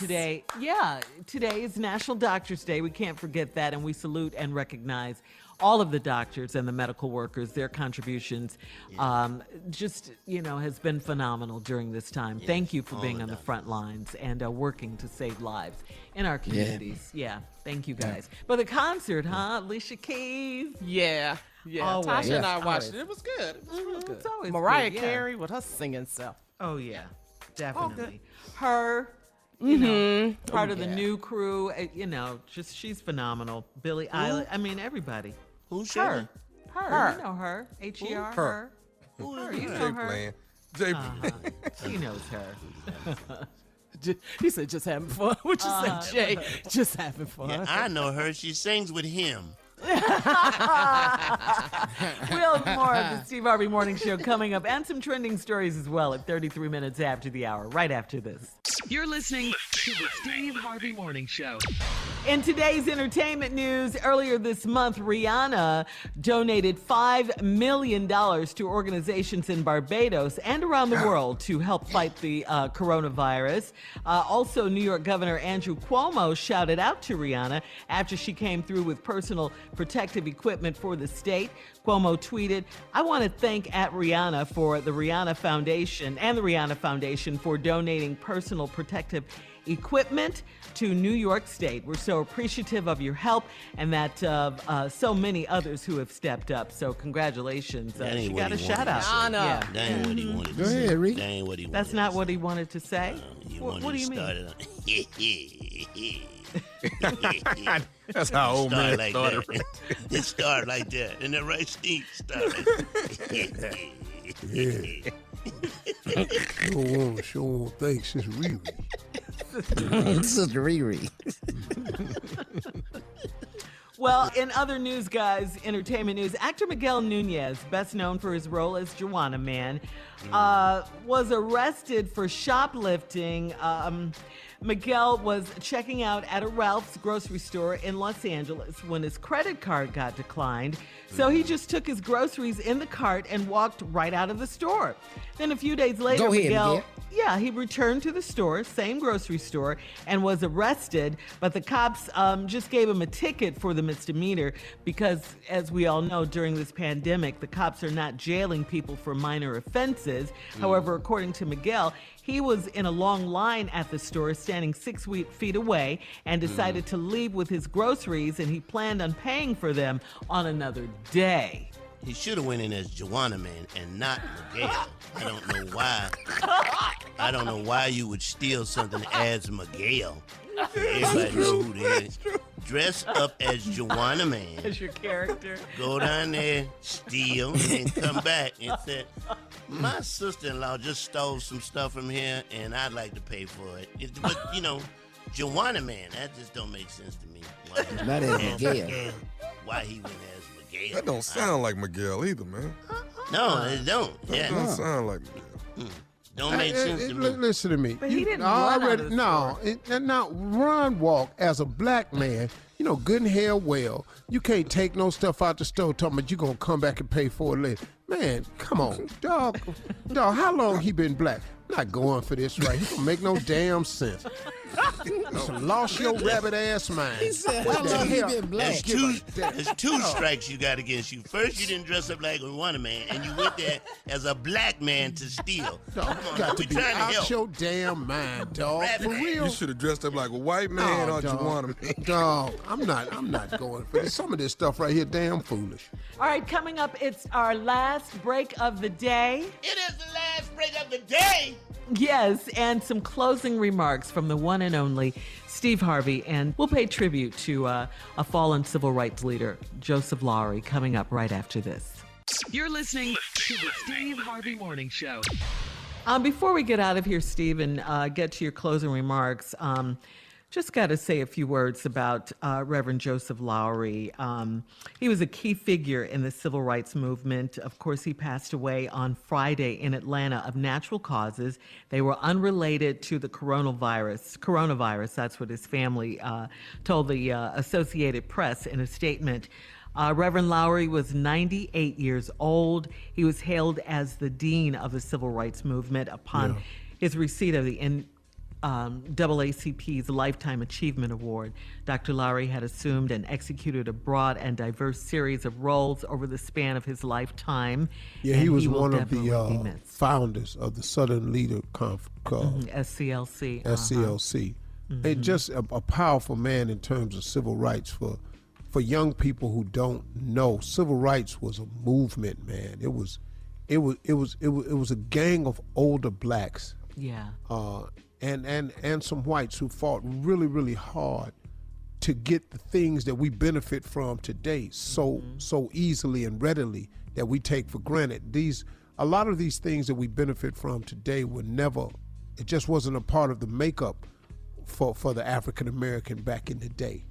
today is National Doctors Day. We can't forget that, and we salute and recognize all of the doctors and the medical workers. Their contributions has been phenomenal during this time. Yes, Thank you for all being the on the doctors. front lines and working to save lives in our communities. Yeah, thank you guys. But the concert, Alicia Keys. Yeah. Always. Tasha and I Yes, watched always. it. It was good. It was real good. It's always Mariah good, yeah. Carey with her singing self. Oh, yeah, good. definitely. Her, part of the new crew, she's phenomenal. Billie Eilish, everybody. Who's Her. she? Her. You know her. H-E-R, her. Her. You know Jay her. playing. Jay He knows her. He said, just having fun. What you say, Jay? Just having fun. Yeah, I know her. She sings with him. We'll have more of the Steve Harvey Morning Show coming up, and some trending stories as well at 33 minutes after the hour, right after this. You're listening to the Steve Harvey Morning Show. In today's entertainment news, earlier this month, Rihanna donated $5 million to organizations in Barbados and around the world to help fight the coronavirus. Also, New York Governor Andrew Cuomo shouted out to Rihanna after she came through with personal protective equipment for the state. Cuomo tweeted, "I want to thank Rihanna for the Rihanna Foundation and the Rihanna Foundation for donating personal protective equipment to New York State. We're so appreciative of your help and that so many others who have stepped up. So congratulations." She got a shout out. Rihanna. That ain't what he wanted to Go say. ahead, Rick. That ain't what he wanted That's not what he wanted to say. What do you mean? That's how old Start man like started. that. It started like that. Isn't that right, Steve? Start like that. Sure won't think since Riri. Sister Riri. Well, in other news, guys, entertainment news, actor Miguel Nunez, best known for his role as Juana Man, was arrested for shoplifting. Miguel was checking out at a Ralph's grocery store in Los Angeles when his credit card got declined. So he just took his groceries in the cart and walked right out of the store. Then a few days later, Go ahead, Miguel... Miguel. Yeah, he returned to the store, same grocery store, and was arrested. But the cops just gave him a ticket for the misdemeanor because, as we all know, during this pandemic, the cops are not jailing people for minor offenses. However, according to Miguel, he was in a long line at the store, standing 6 feet away, and decided to leave with his groceries, and he planned on paying for them on another day. He should have went in as Joanna Man and not Miguel. I don't know why. I don't know why you would steal something as Miguel. Everybody know who they is. Dress up as Joanna Man. As your character. Go down there, steal, and then come back and say, my sister-in-law just stole some stuff from here, and I'd like to pay for it. But, you know, Joanna Man, that just don't make sense to me. Not as Miguel. Why he went as Miguel. That don't sound like Miguel either, man. No, it don't. That don't sound like Miguel. Don't make sense to me. Listen to me. But he didn't run out of the store. Now run walk as a black man. You know, good and hell well. You can't take no stuff out the store talking about you gonna come back and pay for it later. Man, come on, dog. How long he been black? I'm not going for this right. He don't make no damn sense. Lost your rabbit ass mind. He said, how long he been black? There's two strikes you got against you. First, you didn't dress up like a Joanna Man, and you went there as a black man to steal. Dog, you got to be out your damn mind, dog. For real. You should have dressed up like a white man or Joanna Man. Dog, I'm not going for this. Some of this stuff right here, damn foolish. All right, coming up, it's our last break of the day. It is the last break of the day. Yes, and some closing remarks from the one and only Steve Harvey. And we'll pay tribute to a fallen civil rights leader, Joseph Lowery, coming up right after this. You're listening to the Steve Harvey Morning Show. Before we get out of here, Steve, and get to your closing remarks, just got to say a few words about Reverend Joseph Lowery. He was a key figure in the civil rights movement. Of course, he passed away on Friday in Atlanta of natural causes. They were unrelated to the coronavirus. That's what his family told the Associated Press in a statement. Reverend Lowery was 98 years old. He was hailed as the dean of the civil rights movement upon his receipt of the NAACP's Lifetime Achievement Award. Dr. Lowery had assumed and executed a broad and diverse series of roles over the span of his lifetime. Yeah, he was one of the founders of the Southern Leader SCLC. SCLC. And just a powerful man in terms of civil rights. For young people who don't know, civil rights was a movement, man. It was a gang of older blacks. Yeah. And some whites who fought really, really hard to get the things that we benefit from today so easily and readily that we take for granted. A lot of these things that we benefit from today were never, it just wasn't a part of the makeup for the African American back in the day.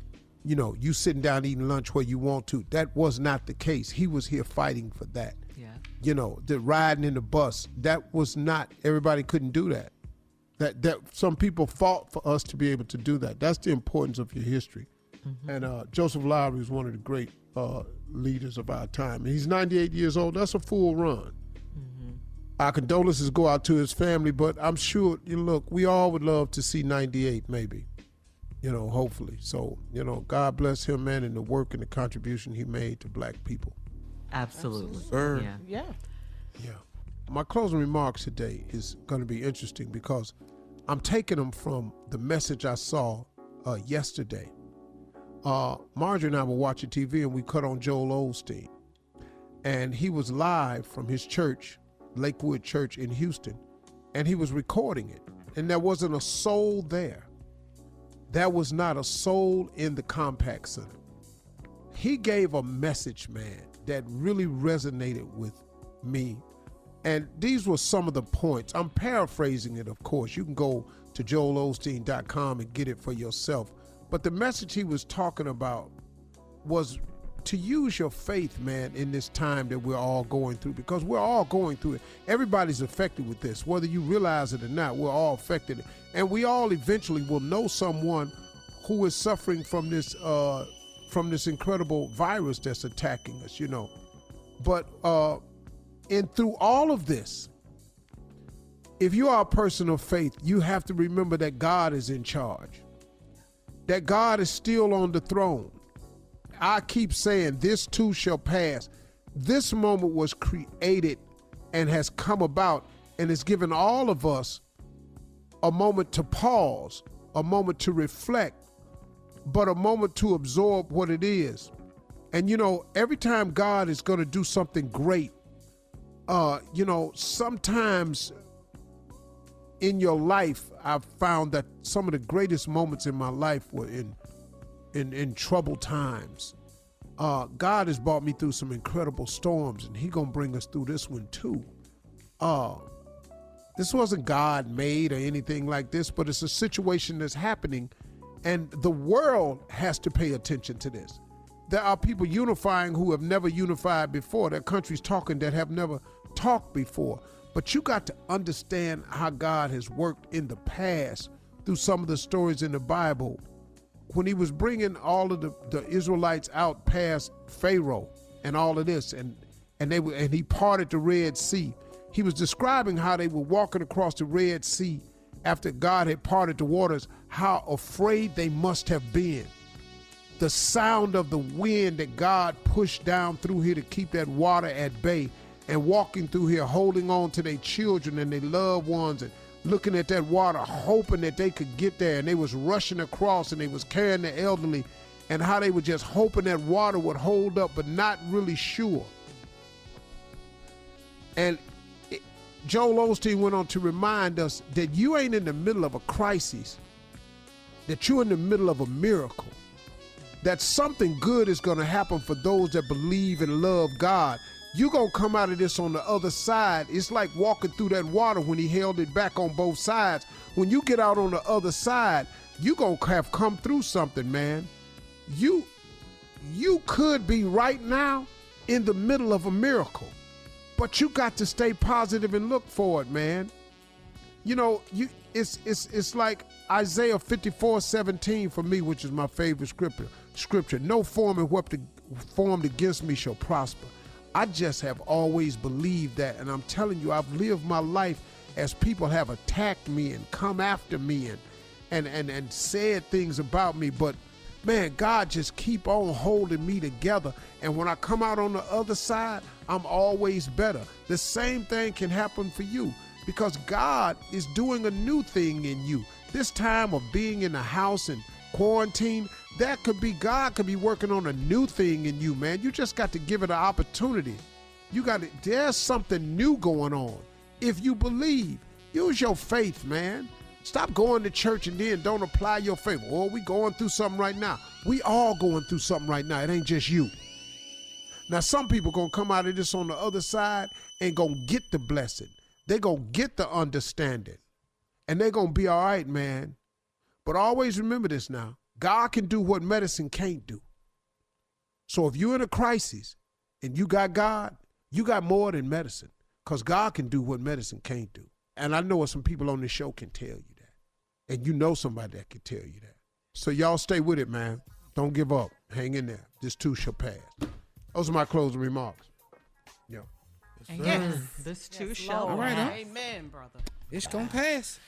You know, you sitting down eating lunch where you want to. That was not the case. He was here fighting for that. Yeah. You know, the riding in the bus, that was not, everybody couldn't do that. That some people fought for us to be able to do that. That's the importance of your history. And Joseph Lowery is one of the great leaders of our time. And he's 98 years old. That's a full run. Our condolences go out to his family, but I'm sure, look, we all would love to see 98 maybe, hopefully. So, God bless him, man, and the work and the contribution he made to black people. Absolutely. Sir. Yeah. My closing remarks today is going to be interesting because I'm taking them from the message I saw yesterday. Marjorie and I were watching TV and we cut on Joel Osteen. And he was live from his church, Lakewood Church in Houston, and he was recording it. And there wasn't a soul there. There was not a soul in the Compaq Center. He gave a message, man, that really resonated with me. And these were some of the points. I'm paraphrasing it, of course. You can go to joelosteen.com and get it for yourself. But the message he was talking about was to use your faith, man, in this time that we're all going through, because we're all going through it. Everybody's affected with this. Whether you realize it or not, we're all affected. And we all eventually will know someone who is suffering from this incredible virus that's attacking us, But and through all of this, if you are a person of faith, you have to remember that God is in charge, that God is still on the throne. I keep saying this too shall pass. This moment was created and has come about and has given all of us a moment to pause, a moment to reflect, but a moment to absorb what it is. And, every time God is going to do something great, sometimes in your life, I've found that some of the greatest moments in my life were in troubled times. God has brought me through some incredible storms, and He gonna bring us through this one too. This wasn't God made or anything like this, but it's a situation that's happening, and the world has to pay attention to this. There are people unifying who have never unified before. There are countries talking that have never talked before. But you got to understand how God has worked in the past through some of the stories in the Bible. When He was bringing all of the Israelites out past Pharaoh and all of this, and He parted the Red Sea. He was describing how they were walking across the Red Sea after God had parted the waters, how afraid they must have been. The sound of the wind that God pushed down through here to keep that water at bay, and walking through here holding on to their children and their loved ones and looking at that water, hoping that they could get there. And they was rushing across, and they was carrying the elderly, and how they were just hoping that water would hold up, but not really sure. And Joel Osteen went on to remind us that you ain't in the middle of a crisis, that you're in the middle of a miracle, that something good is going to happen for those that believe and love God. You're going to come out of this on the other side. It's like walking through that water when He held it back on both sides. When you get out on the other side, you're going to have come through something, man. You could be right now in the middle of a miracle, but you got to stay positive and look for it, man. It's like Isaiah 54:17 for me, which is my favorite scripture. No form formed against me shall prosper. I just have always believed that, and I'm telling you, I've lived my life as people have attacked me and come after me and said things about me, but man, God just keep on holding me together, and when I come out on the other side, I'm always better. The same thing can happen for you, because God is doing a new thing in you. This time of being in the house and quarantine, God could be working on a new thing in you, man. You just got to give it an opportunity. There's something new going on. If you believe, use your faith, man. Stop going to church and then don't apply your faith. Oh, we going through something right now. We all going through something right now. It ain't just you. Now, some people going to come out of this on the other side and going to get the blessing. They going to get the understanding. And they going to be all right, man. But always remember this now. God can do what medicine can't do. So if you're in a crisis and you got God, you got more than medicine, because God can do what medicine can't do. And I know some people on this show can tell you that. And you know somebody that can tell you that. So y'all stay with it, man. Don't give up. Hang in there. This too shall pass. Those are my closing remarks. Yeah. Yes, this too shall pass. All right, huh? Amen, brother. It's going to pass.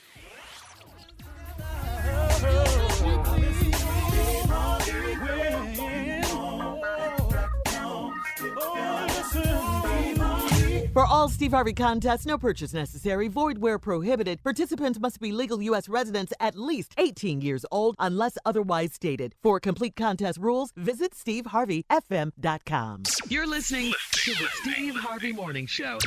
For all Steve Harvey contests, no purchase necessary, void where prohibited. Participants must be legal U.S. residents at least 18 years old unless otherwise stated. For complete contest rules, visit SteveHarveyFM.com. You're listening to the Steve Harvey Morning Show.